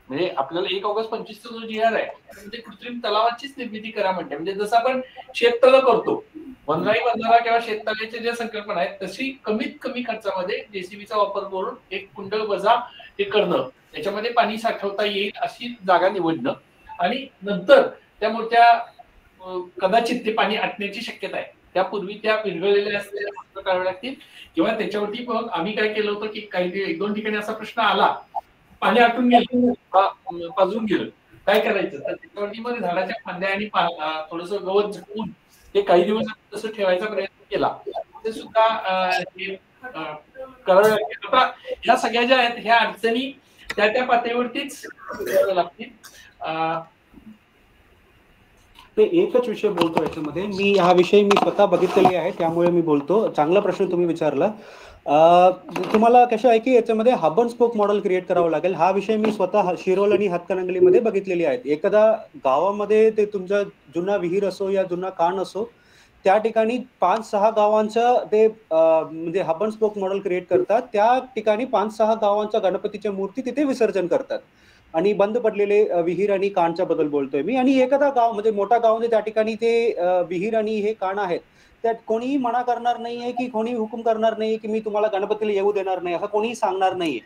म्हणजे आपल्याला 1 ऑगस्ट 25 जो GR आहे म्हणजे कृत्रिम तलावाचीच निर्मिती करा म्हणते. म्हणजे जसं आपण शेततळ करतो, वनराई बंधारा किंवा शेततळ्याच्या ज्या संकल्पना आहेत तशी कमीत कमी खर्चामध्ये JCBचा वापर करून एक कुंड वजा हे करणं, त्याच्यामध्ये पाणी साठवता येईल अशी जागा निवडणं आणि नंतर त्या मूर्त्या कदाचित ते पाणी आटण्याची शक्यता आहे, त्यापूर्वी त्या विरघळलेल्या असलेल्या कराव्या लागतील. किंवा त्याच्यावरती मग आम्ही काय केलं होतं की काही 1-2 ठिकाणी असा प्रश्न आला, पाणी आटून गेलं, पाजून गेलं, काय करायचं, तर त्याच्यावरती मग झाडाच्या फांद्या आणि थोडस गवत झाकून ते काही दिवस तसं ठेवायचा प्रयत्न केला. ते सुद्धा करावे लागतील. आता ह्या सगळ्या ज्या आहेत ह्या अडचणी त्या पातळीवरतीच कराव्या लागतील. ते एकच विषय बोलतो याच्यामध्ये, मी हा विषय मी स्वतः बघितलेली आहे त्यामुळे मी बोलतो. चांगला प्रश्न तुम्ही विचारला. तुम्हाला कसं आहे की याच्यामध्ये hub and spoke model create करावं लागेल. हा विषय मी स्वतः शिरोल आणि हातकणंगलेमध्ये बघितलेली आहेत. एखादा गावामध्ये ते तुमचा जुना विहीर असो या जुना कान असो, त्या ठिकाणी 5-6 गावांचं ते म्हणजे hub and spoke model create करतात. त्या ठिकाणी 5-6 गावांच्या गणपतीच्या मूर्ती तिथे विसर्जन करतात आणि बंद पडलेले विहीर आणि कानच्या बद्दल बोलतोय मी. आणि एखादा गाव म्हणजे मोठा गाव म्हणजे त्या ठिकाणी ते विहीर आणि हे कान आहेत, त्यात कोणीही मना करणार नाहीये की कोणी हुकूम करणार नाही की मी तुम्हाला गणपतीला येऊ देणार नाही असं कोणीही सांगणार नाहीये.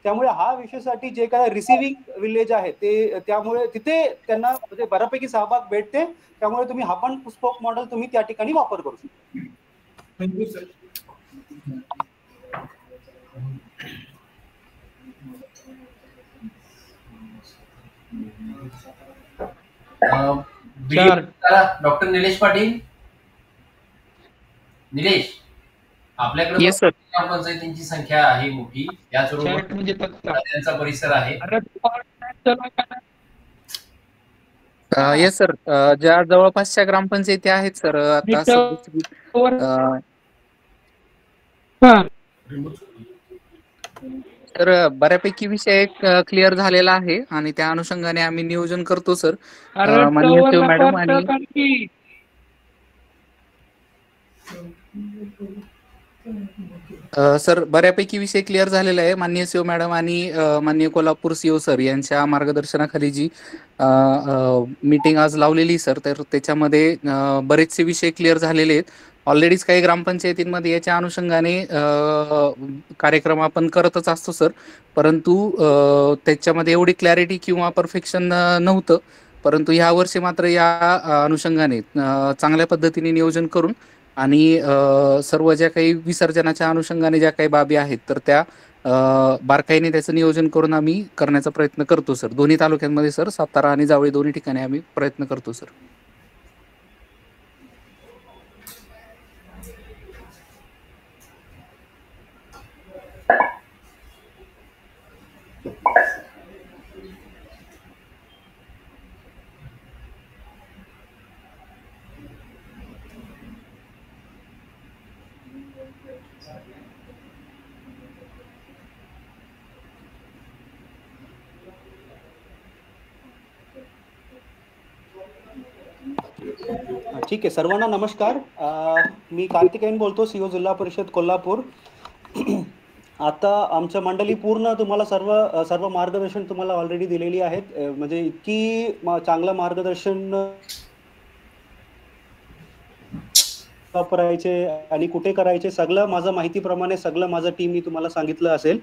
त्यामुळे हा विषयासाठी जे काय रिसिव्हिंग विलेज आहे ते त्यामुळे तिथे त्यांना म्हणजे बऱ्यापैकी सहभाग भेटते. त्यामुळे तुम्ही हब अँड स्पोक मॉडेल तुम्ही त्या ठिकाणी वापर करू शकता. Thank you sir. Doctor Nilesh Patil. Nilesh, आपल्याकडे ग्रामपंचायतींची संख्या आहे मोठी, त्याचबरोबर त्यांचा परिसर आहे. येस सर, ज्या जवळपासच्या ग्रामपंचायती आहेत सर आता तर बऱ्यापैकी विषय क्लिअर झालेला आहे आणि त्या अनुषंगाने आम्ही नियोजन करतो सर. माननीय मॅडम आणि सर बऱ्यापैकी विषय क्लिअर झालेला आहे. माननीय सीओ मॅडम आणि माननीय कोल्हापूर सीओ सर यांच्या मार्गदर्शनाखाली जी मीटिंग आज लावलेली सर, तर त्याच्यामध्ये बरेचसे विषय क्लिअर झालेले आहेत. ऑलरेडीच काही ग्रामपंचायतींमध्ये याच्या अनुषंगाने कार्यक्रम आपण करतच असतो सर, परंतु त्याच्यामध्ये एवढी क्लॅरिटी किंवा परफेक्शन नव्हतं. परंतु ह्या वर्षी मात्र या अनुषंगाने चांगल्या पद्धतीने नियोजन करून आणि सर्व ज्या काही विसर्जनाच्या अनुषंगाने ज्या काही बाबी आहेत तर त्या बारकाईने त्याचं नियोजन करून आम्ही करण्याचा प्रयत्न करतो सर. दोन्ही तालुक्यांमध्ये सर, सातारा आणि जावळी दोन्ही ठिकाणी आम्ही प्रयत्न करतो सर. ठीक आहे, सर्वांना नमस्कार. मी कार्तिकेयन बोलतो, सीओ जिल्हा परिषद कोल्हापूर. आता आमच्या मंडळी पूर्ण तुम्हाला सर्व मार्गदर्शन तुम्हाला ऑलरेडी दिलेली आहेत. म्हणजे इतकी चांगलं मार्गदर्शन वापरायचे आणि कुठे करायचे सगळं माझं माहितीप्रमाणे सगळं माझं टीम मी तुम्हाला सांगितलं असेल.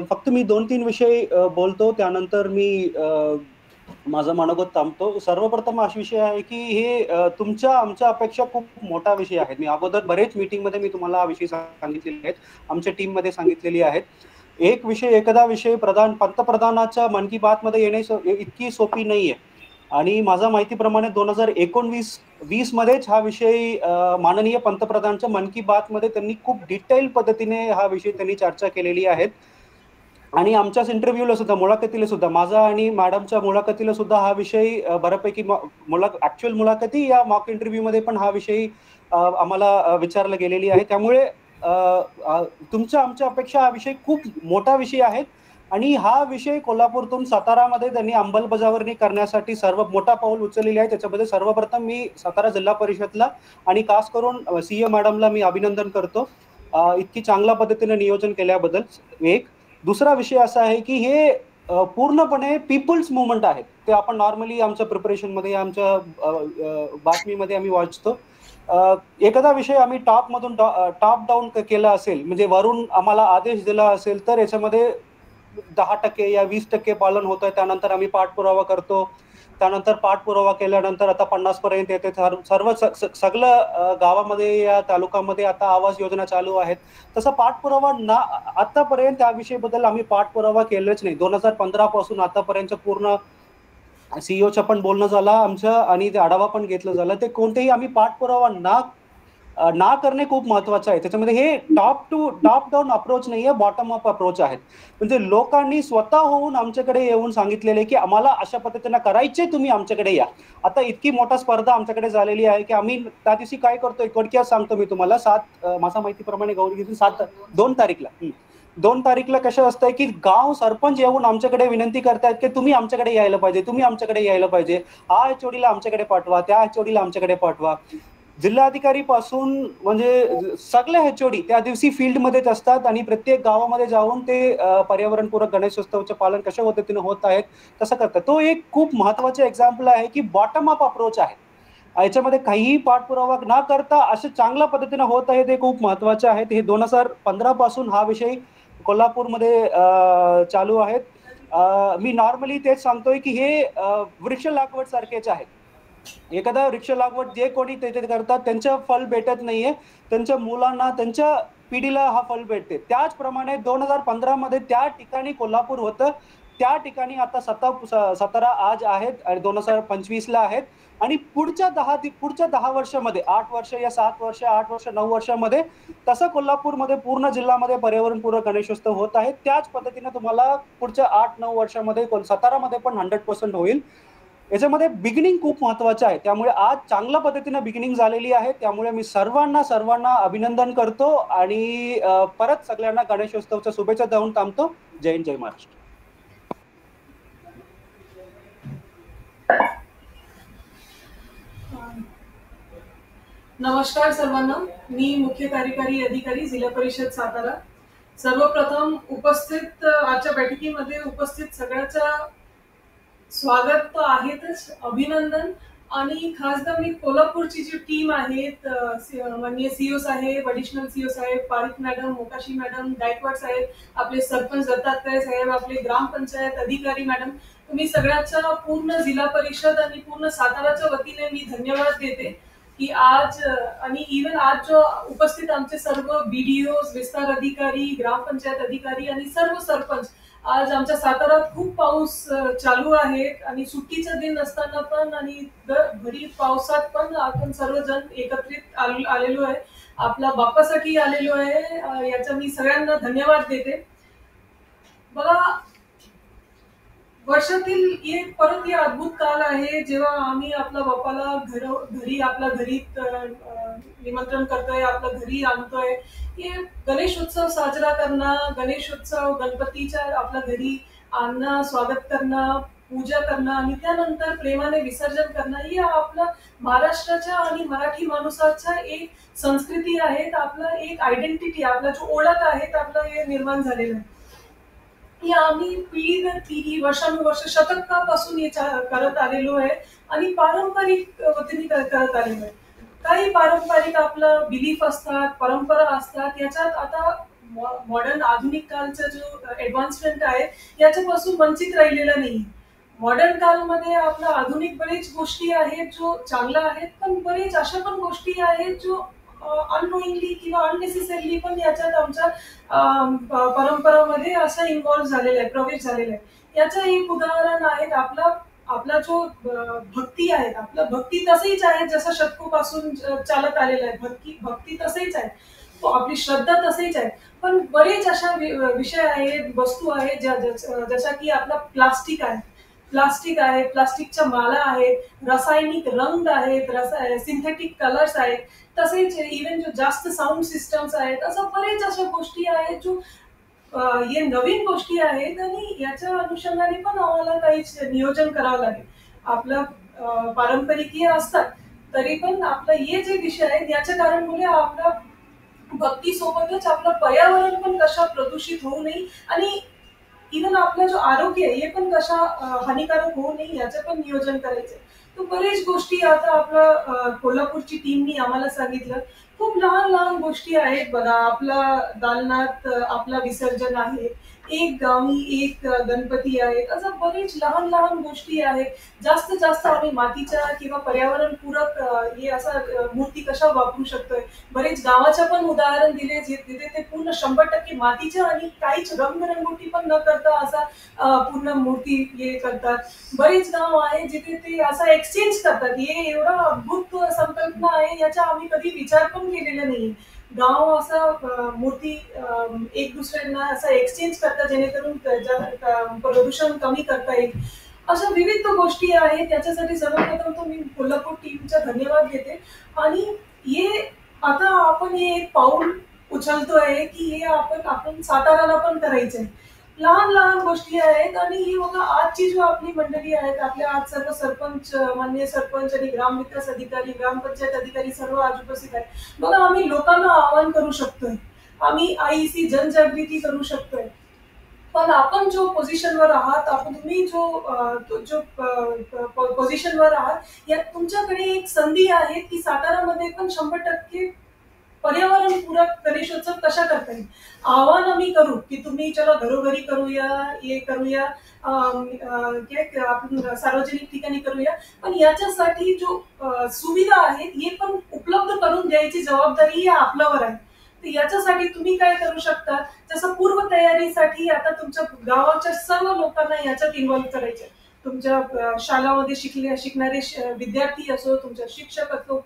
फक्त मी 2-3 विषय बोलतो, त्यानंतर मी माझा मनोगत थांबतो. सर्वप्रथम असा विषय आहे की हे आमच्या अपेक्षा खूप मोठा विषय आहे. मी अगोदर बरेच मीटिंगमध्ये मी तुम्हाला हा विषय सांगितलेले आहेत, आमच्या टीममध्ये सांगितलेली आहेत. एक विषय एकदा विषय पंतप्रधानाच्या मन की बात मध्ये येणे इतकी सोपी नाहीये. आणि माझ्या माहितीप्रमाणे 2019-20 मध्येच हा विषय माननीय पंतप्रधानांच्या मन की बात मध्ये त्यांनी खूप डिटेल पद्धतीने हा विषय त्यांनी चर्चा केलेली आहे. आणि आमच्याच इंटरव्ह्यूला सुद्धा, मुलाखतीला सुद्धा, माझा आणि मॅडमच्या मुलाखतीला सुद्धा हा विषय बऱ्यापैकी ऍक्च्युअल मुलाखती या मॉक इंटरव्ह्यू मध्ये पण हा विषय आम्हाला विचारला गेलेली आहे. त्यामुळे तुमच्या आमच्या अपेक्षा हा विषय खूप मोठा विषय आहे आणि हा विषय कोल्हापूरतून सातारामध्ये त्यांनी अंमलबजावणी करण्यासाठी सर्व मोठा पाऊल उचललेले आहे. त्याच्यामध्ये सर्वप्रथम मी सातारा जिल्हा परिषदला आणि खास करून सीए मॅडमला मी अभिनंदन करतो इतकी चांगल्या पद्धतीने नियोजन केल्याबद्दल. एक दुसरा विषय असा आहे की हे पूर्णपणे पीपल्स मुवमेंट आहे. ते आपण नॉर्मली आमच्या प्रिपरेशनमध्ये आमच्या बातमीमध्ये आम्ही वाचतो. एखादा विषय आम्ही टॉप डाऊन केला असेल, म्हणजे वरून आम्हाला आदेश दिला असेल, तर याच्यामध्ये 10% या 20% पालन होत आहे. त्यानंतर आम्ही पाठपुरावा करतो. त्यानंतर पाठपुरावा केल्यानंतर आता 50 पर्यंत येते. सगळं गावामध्ये या तालुक्यामध्ये आता आवास योजना चालू आहेत. तसा पाठपुरावा आतापर्यंत त्या विषयाबद्दल आम्ही पाठपुरावा केलाच नाही. 2015 पासून आतापर्यंत पूर्ण सीईओचं पण बोलणं झालं आमचं आणि ते आढावा पण घेतलं झालं. ते कोणतेही आम्ही पाठपुरावा ना करणे खूप महत्वाचं आहे. त्याच्यामध्ये हे टॉप डाऊन अप्रोच नाहीये, बॉटम अप अप्रोच आहे. म्हणजे लोकांनी स्वतः होऊन आमच्याकडे येऊन सांगितलेले की आम्हाला अशा पद्धतीने करायचे, तुम्ही आमच्याकडे या. आता इतकी मोठा स्पर्धा आमच्याकडे झालेली आहे की आम्ही त्या दिवशी काय करतोय, थोडक्यात सांगतो मी तुम्हाला. माझ्या माहितीप्रमाणे गौरी 2 तारीखला कसं असतंय की गाव सरपंच येऊन आमच्याकडे विनंती करतायत की तुम्ही आमच्याकडे यायला पाहिजे, तुम्ही आमच्याकडे यायला पाहिजे. हा HODला आमच्याकडे पाठवा, त्या HODला आमच्याकडे पाठवा. जिल्हाधिकारी पासून म्हणजे सगळे HOD त्या दिवशी फील्डमध्येच असतात आणि प्रत्येक गावामध्ये जाऊन ते पर्यावरणपूरक गणेशोत्सवाचे पालन कशा पद्धतीने होत आहेत तसं करतात. तो एक खूप महत्वाचे एक्झाम्पल आहे की बॉटम अप अप्रोच आहे. याच्यामध्ये काहीही पाठपुरावा न करता असं चांगल्या पद्धतीने होत आहे, ते खूप महत्वाचे आहे. हे 2015 पासून हा विषय कोल्हापूरमध्ये चालू आहेत. मी नॉर्मली तेच सांगतोय की हे वृक्ष लागवड सारखेच आहेत. एखादा वृक्ष लागवड जे कोणी ते करतात त्यांचं फल भेटत नाहीये, त्यांच्या मुलांना, त्यांच्या पिढीला हा फल भेटते. त्याचप्रमाणे 2015 मध्ये त्या ठिकाणी कोल्हापूर होतं, त्या ठिकाणी आता 17 आज आहेत आणि 2025ला आहेत. आणि पुढच्या 10 वर्षामध्ये 8 वर्ष या 7 वर्ष 8 वर्ष 9 वर्षामध्ये तसं कोल्हापूरमध्ये पूर्ण जिल्ह्यामध्ये पर्यावरणपूरक गणेशोत्सव होत आहे. त्याच पद्धतीने तुम्हाला पुढच्या 8-9 वर्षामध्ये सातारामध्ये पण 100% होईल. याच्यामध्ये बिगिनिंग खूप महत्वाचं आहे. त्यामुळे आज चांगल्या पद्धतीने बिगिनिंग झालेली आहे. त्यामुळे मी सर्वांना अभिनंदन करतो आणि परत सगळ्यांना गणेशोत्सवच्या शुभेच्छा देऊन थांबतो. जय हिंद, जय महाराष्ट्र. नमस्कार सर्वांना. मी मुख्य कार्यकारी अधिकारी जिल्हा परिषद सातारा. सर्वप्रथम उपस्थित आजच्या बैठकीमध्ये उपस्थित सगळ्याचा स्वागत तर आहेतच, अभिनंदन. आणि खासदार मी कोल्हापूरची जी टीम आहेत, माननीय सीओ साहेब, ॲडिशनल सीओ साहेब, पारिक मॅडम, मोकाशी मॅडम, गायकवाड साहेब, आपले सरपंच दत्तात्रय साहेब, आपले ग्रामपंचायत अधिकारी मॅडम, तुम्ही सगळ्याचा पूर्ण जिल्हा परिषद आणि पूर्ण साताराच्या वतीने मी धन्यवाद देते की आज आणि इव्हन आज जो उपस्थित आमचे सर्व BDOs, विस्तार अधिकारी, ग्रामपंचायत अधिकारी आणि सर्व सरपंच. आज आमच्या साताऱ्यात खूप पाऊस चालू आहे आणि सुट्टीचा दिन असताना पण आणि भरी पावसात पण आपण सर्वजण एकत्रित आलेलो आहे, आपल्या बाप्पासाठी आलेलो आहे. याचा मी सगळ्यांना धन्यवाद देते. बघा, वर्षातील एक परत हे अद्भुत काल आहे जेव्हा आम्ही आपल्या बाप्पाला घरी आपल्या घरी निमंत्रण करतोय, आपल्या घरी आणतोय. हे गणेशोत्सव साजरा करणं, गणेशोत्सव गणपतीच्या आपल्या घरी आणणं, स्वागत करणं, पूजा करणं आणि त्यानंतर प्रेमाने विसर्जन करणं, ही आपल्या महाराष्ट्राच्या आणि मराठी माणसाच्या एक संस्कृती आहे. आपला एक आयडेंटिटी, आपला जो ओळख आहे आपला हे निर्माण झालेलं आहे. आम्ही पिढी दर पिढी वर्षानुवर्ष शतकापासून हे करत आलेलो आहे आणि पारंपरिक वतीने करत आलेलो आहे. काही पारंपरिक आपलं बिलीफ असतात, परंपरा असतात, याच्यात आता मॉडर्न आधुनिक कालचा जो ऍडव्हान्समेंट आहे याच्यापासून वंचित राहिलेला नाही. मॉडर्न कालमध्ये आपल्या आधुनिक बरेच गोष्टी आहेत जो चांगल्या आहेत, पण बरेच अशा पण गोष्टी आहेत जो अननोईंगली किंवा अननेसेसरली पण याच्यात आमच्या परंपरामध्ये असं इन्व्हॉल्व्ह झालेलं आहे, प्रवेश झालेला आहे. याचं एक उदाहरण आहे आपला जो भक्ती आहेत, आपलं भक्ती तसेच आहे जसं शतकोपासून चालत आलेलं आहे. भक्ती तसेच आहे, आपली श्रद्धा तसेच आहे. पण बरेच अशा विषय आहेत, वस्तू आहेत जशा की आपला प्लास्टिक आहे, प्लास्टिकच्या माला आहेत, रासायनिक रंग आहेत, सिंथेटिक कलर्स आहेत, तसेच इव्हन जो जास्त साऊंड सिस्टम्स आहेत, असं बरेच अशा गोष्टी आहेत जो हे नवीन गोष्टी आहेत आणि याच्या अनुषंगाने पण आम्हाला काही नियोजन करावं लागेल. आपलं पारंपरिक असतात तरी पण आपलं हे जे विषय आहेत याच्या कारणमुळे आपल्या भक्तीसोबतच आपलं पर्यावरण पण कशा प्रदूषित होऊ नये आणि इव्हन आपलं जो आरोग्य आहे हे पण कशा हानिकारक होऊ नये याचं पण नियोजन करायचं. तर बरेच गोष्टी आता आपल्या कोल्हापूरची टीमनी आम्हाला सांगितलं. खूप लहान लहान गोष्टी आहेत बघा. आपला दालनात आपला विसर्जन आहे, एक गावी एक गणपती आहे, असं बरेच लहान लहान गोष्टी आहेत. जास्त आम्ही मातीच्या किंवा पर्यावरणपूरक हे असं मूर्ती कशा वापरू शकतोय. बरेच गावाच्या पण उदाहरण दिले जिथे ते पूर्ण 100% मातीच्या आणि काहीच रंगरंगोटी पण न करता असा पूर्ण मूर्ती हे करतात. बरेच गाव आहे जिथे ते असा एक्सचेंज करतात. हे एवढा अद्भुत संकल्पना आहे, याचा आम्ही कधी विचार पण केलेला नाही. गाव असं मूर्ती एक दुसऱ्यांना असं एक्सचेंज करतात जेणेकरून प्रदूषण कमी करता येईल. अशा विविध गोष्टी आहेत. त्याच्यासाठी सर्वप्रथम तो मी कोल्हापूर टीमचा धन्यवाद देते. आणि हे आता आपण हे एक पाऊल उचलतोय की हे आपण साताराला पण करायचंय. लहान लहान गोष्टी आहेत आणि ही बघा आजची जो आपली मंडळी आहेत, आपल्या आज सर्व सरपंच, माननीय सरपंच आणि ग्रामविकास अधिकारी, ग्रामपंचायत अधिकारी सर्व आज उपस्थित आहेत. बघा आम्ही लोकांना आवाहन करू शकतोय, आम्ही आईसी जनजागृती करू शकतोय. पण आपण जो पोझिशनवर आहात, तुम्ही जो पोझिशनवर आहात, यात तुमच्याकडे एक संधी आहे की सातारामध्ये पण 100% पर्यावरणपूरक गणेशोत्सव कशा करता येईल. आव्हान आम्ही करू की तुम्ही चला घरोघरी करूया, हे करूया, आपण सार्वजनिक ठिकाणी करूया. पण याच्यासाठी जो सुविधा आहेत हे पण उपलब्ध करून द्यायची जबाबदारी आपल्यावर आहे. तर याच्यासाठी तुम्ही काय करू शकता, जसं पूर्वतयारीसाठी आता तुमच्या गावाच्या सर्व लोकांना याच्यात इन्व्हॉल्व्ह करायचे. तुमच्या शाळामध्ये शिकणारे विद्यार्थी असो, तुमच्या शिक्षक असो,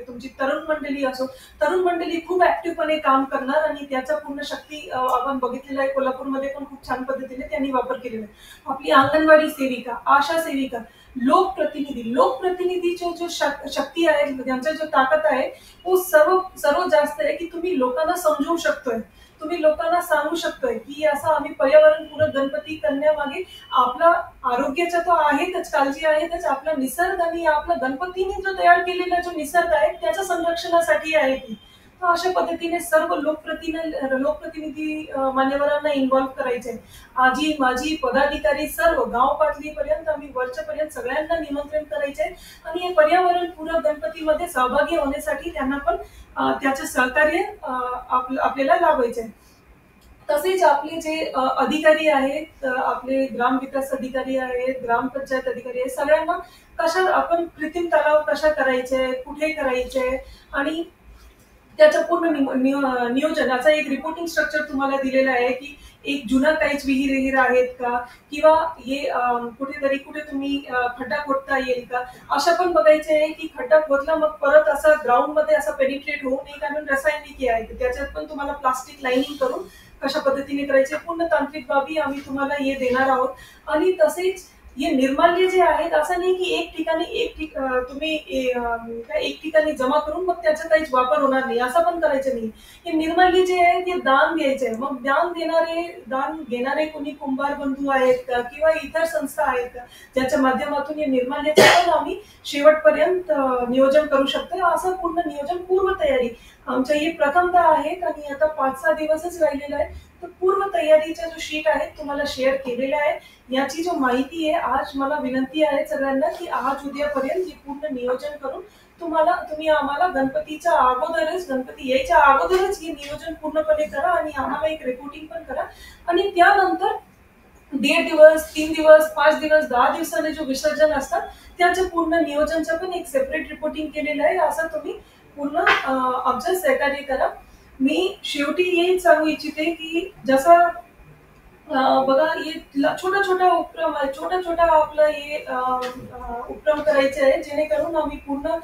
तुमची तरुण मंडळी असो, तरुण मंडळी खूप ऍक्टिव्हपणे काम करणार आणि त्याचा पूर्ण शक्ती आपण बघितलेला आहे. कोल्हापूरमध्ये पण खूप छान पद्धतीने त्यांनी वापर केलेला आहे. आपली अंगणवाडी सेविका, आशा सेविका, लोकप्रतिनिधीची जो शक्ती आहे, त्यांचा जो ताकद आहे, तो सर्व जास्त आहे की तुम्ही लोकांना समजवू शकतोय, तुम्ही लोकांना सांगू शकतोय की असं आम्ही पर्यावरणपूरक गणपती करण्यामागे आपला आरोग्याचा तो आहेतच, काळजी आहेतच, आपला निसर्ग आणि आपला गणपतीने जो तयार केलेला जो निसर्ग आहे त्याच्या संरक्षणासाठी आहे ती. तर अशा पद्धतीने सर्व लोकप्रतिनिधी मान्यवरांना इन्व्हॉल्व्ह करायचे. आजी माजी पदाधिकारी सर्व गाव पातळीपर्यंत आम्ही वरच्यापर्यंत सगळ्यांना निमंत्रण करायचे आणि हे पर्यावरणपूरक गणपतीमध्ये सहभागी होण्यासाठी त्यांना पण त्याचे सहकार्य आपल्याला लाभायचे. तसेच आपले जे अधिकारी आहेत, आपले ग्रामविकास अधिकारी आहेत, ग्रामपंचायत अधिकारी आहेत, सगळ्यांना कशा आपण कृत्रिम तलाव कशा करायचे, कुठे करायचे आणि त्याचं पूर्ण नियोजनाचा एक रिपोर्टिंग स्ट्रक्चर तुम्हाला दिलेला आहे की एक जुना काहीच विहीर आहेत का किंवा हे कुठे तुम्ही खड्डा खोदता येईल का, अशा पण बघायचे आहे की खड्डा खोदला मग परत असं ग्राउंड मध्ये असं पेनिट्रेट होऊ नये, कारण रासायनिक आहे त्याच्यात पण तुम्हाला प्लास्टिक लाईनिंग करून कशा पद्धतीने करायचे पूर्ण तांत्रिक बाबी आम्ही तुम्हाला हे देणार आहोत. आणि तसेच हे निर्माल्य जे आहेत असं नाही की तुम्ही एक ठिकाणी जमा करून मग त्याचा काहीच वापर होणार नाही असं पण करायचं नाही. हे निर्माल्य जे आहे ते दान द्यायचे. मग दान घेणारे कोणी कुंभार बंधू आहेत का किंवा इतर संस्था आहेत का ज्याच्या माध्यमातून हे निर्माल्याचं पण आम्ही शेवटपर्यंत नियोजन करू शकतो. असं पूर्ण नियोजन पूर्वतयारी आमच्या हे प्रथमतः आहेत आणि आता 5-6 दिवसच राहिलेला आहे. तर पूर्व तयारीचा जो शीट आहे तुम्हाला शेअर केलेला आहे. याची जो माहिती आहे आज मला विनंती आहे सगळ्यांना की आज उद्यापर्यंत हे पूर्ण नियोजन करून तुम्ही आम्हाला गणपती यायच्या अगोदरच हे नियोजन पूर्णपणे करा आणि आम्हाला एक रिपोर्टिंग पण करा. आणि त्यानंतर 1.5 दिवस 3 दिवस 5 दिवस 10 दिवसाने जो विसर्जन असतात त्याचं पूर्ण नियोजनचं पण एक सेपरेट रिपोर्टिंग केलेलं आहे. असं तुम्ही पूर्ण आमचं सहकार्य करा. मी शेवटी हे सांगू इच्छिते की जसं बघा हे छोटा छोटा उपक्रम आहे, छोटा छोटा आपलं हे उपक्रम करायचे आहे जेणेकरून आम्ही पूर्ण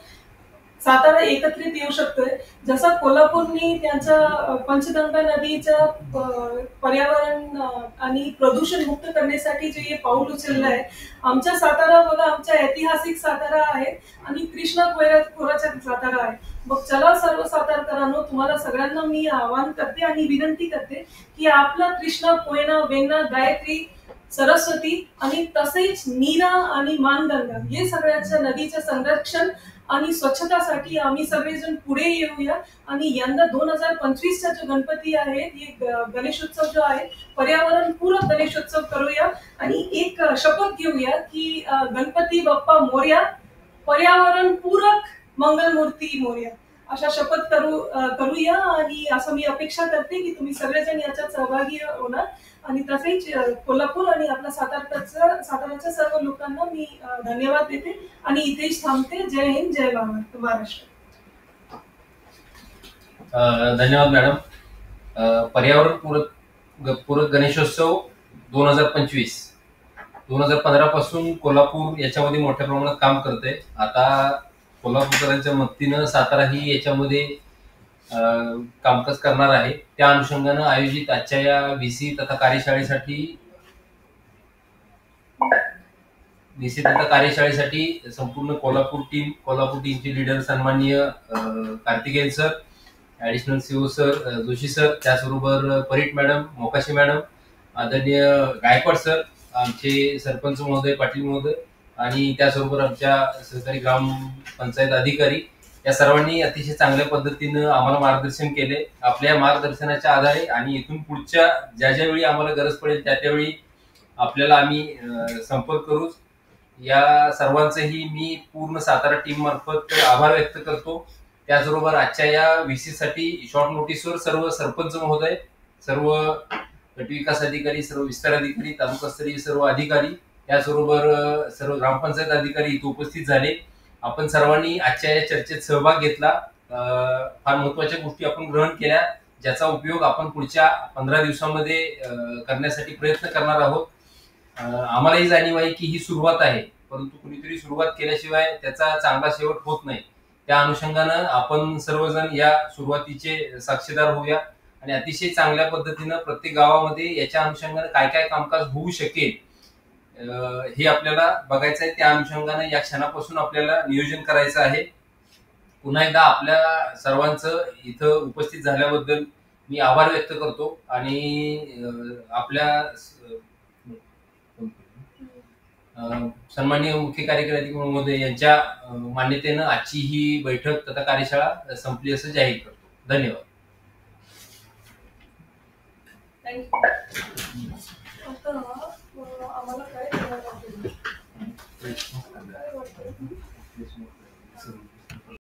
सातारा एकत्रित येऊ शकतोय. जसं कोल्हापूरनी त्यांच्या पंचगंगा नदीचं पर्यावरण आणि प्रदूषण मुक्त करण्यासाठी जे हे पाऊल उचललं आहे, आमच्या सातारा बघा आमच्या ऐतिहासिक सातारा आहे आणि कृष्णा खोऱ्याचा सातारा आहे. मग चला सर्व सातारकरांनो, तुम्हाला सगळ्यांना मी आवाहन करते आणि विनंती करते की आपला कृष्णा, कोयना, वेण्णा, गायत्री, सरस्वती आणि तसेच नीरा आणि मानगंगा हे सगळ्याच्या नदीचं संरक्षण आणि स्वच्छतासाठी आम्ही सगळेजण पुढे येऊया. आणि यंदा 2025चा जो गणपती आहे, हे गणेशोत्सव जो आहे, पर्यावरणपूरक गणेशोत्सव करूया आणि एक शपथ घेऊया की गणपती बाप्पा मोरया, पर्यावरणपूरक मंगलमूर्ती मोरया, अशा शपथ करूया. आणि असं मी अपेक्षा करते की तुम्ही सगळेजण याच्यात सहभागी होणार. आणि तसेच कोल्हापूर आणि आपल्या साताराच्या सर्व लोकांना मी धन्यवाद देते आणि इथेच थांबते. जय हिंद, जय महाराष्ट्र. धन्यवाद मॅडम. पर्यावरण पूरक गणेशोत्सव 2025 2015 पासून कोल्हापूर याच्यामध्ये मोठ्या प्रमाणात काम करते. आता कोल्हापूरकरांच्या मदतीनं सातारा ही याच्यामध्ये कामकाज करणार आहे. त्या अनुषंगानं आयोजित आजच्या या VC तथा कार्यशाळेसाठी संपूर्ण कोल्हापूर टीमचे लीडर सन्माननीय Kartikeya sir, additional CO sir, Joshi sir, त्याचबरोबर परीट मॅडम, मोकाशी मॅडम, आदरणीय गायकवाड सर, आमचे सरपंच महोदय, पाटील महोदय आणि त्याचबरोबर आमच्या सहकारी ग्रामपंचायत अधिकारी, या सर्वांनी अतिशय चांगल्या पद्धतीनं आम्हाला मार्गदर्शन केले. आपल्या मार्गदर्शनाच्या आधारे आणि इथून पुढच्या ज्या वेळी आम्हाला गरज पडेल त्यावेळी आपल्याला आम्ही संपर्क करू. या सर्वांचंही मी पूर्ण सातारा टीम मार्फत आभार व्यक्त करतो. त्याचबरोबर आजच्या या VC साठी शॉर्ट नोटीसवर सर्व सरपंच महोदय, सर्व गट विकास अधिकारी, सर्व विस्तार अधिकारी, तालुकास्तरीय सर्व अधिकारी, त्याचबरोबर सर्व ग्रामपंचायत अधिकारी इथे उपस्थित झाले. आपण सर्वांनी आजच्या या चर्चेत सहभाग घेतला. फार महत्वाच्या गोष्टी आपण ग्रहण केल्या, ज्याचा उपयोग आपण पुढच्या 15 दिवसांमध्ये करण्यासाठी प्रयत्न करणार आहोत. आम्हालाही जाणीव आहे की ही सुरुवात आहे, परंतु कुणीतरी सुरुवात केल्याशिवाय त्याचा चांगला शेवट होत नाही. त्या अनुषंगानं आपण सर्वजण या सुरुवातीचे साक्षीदार होऊया आणि अतिशय चांगल्या पद्धतीनं प्रत्येक गावामध्ये याच्या अनुषंगानं काय काय कामकाज होऊ शकेल हे आपल्याला बघायचं आहे. त्या अनुषंगानं या क्षणापासून आपल्याला नियोजन करायचं आहे. पुन्हा एकदा आपल्या सर्वांचं इथं उपस्थित झाल्याबद्दल मी आभार व्यक्त करतो आणि आपल्या सन्माननीय मुख्य कार्यकारी अधिकारी महोदय यांच्या मान्यतेनं आजची ही बैठक तथा कार्यशाळा संपली असं जाहीर करतो. धन्यवाद. आम्हाला काय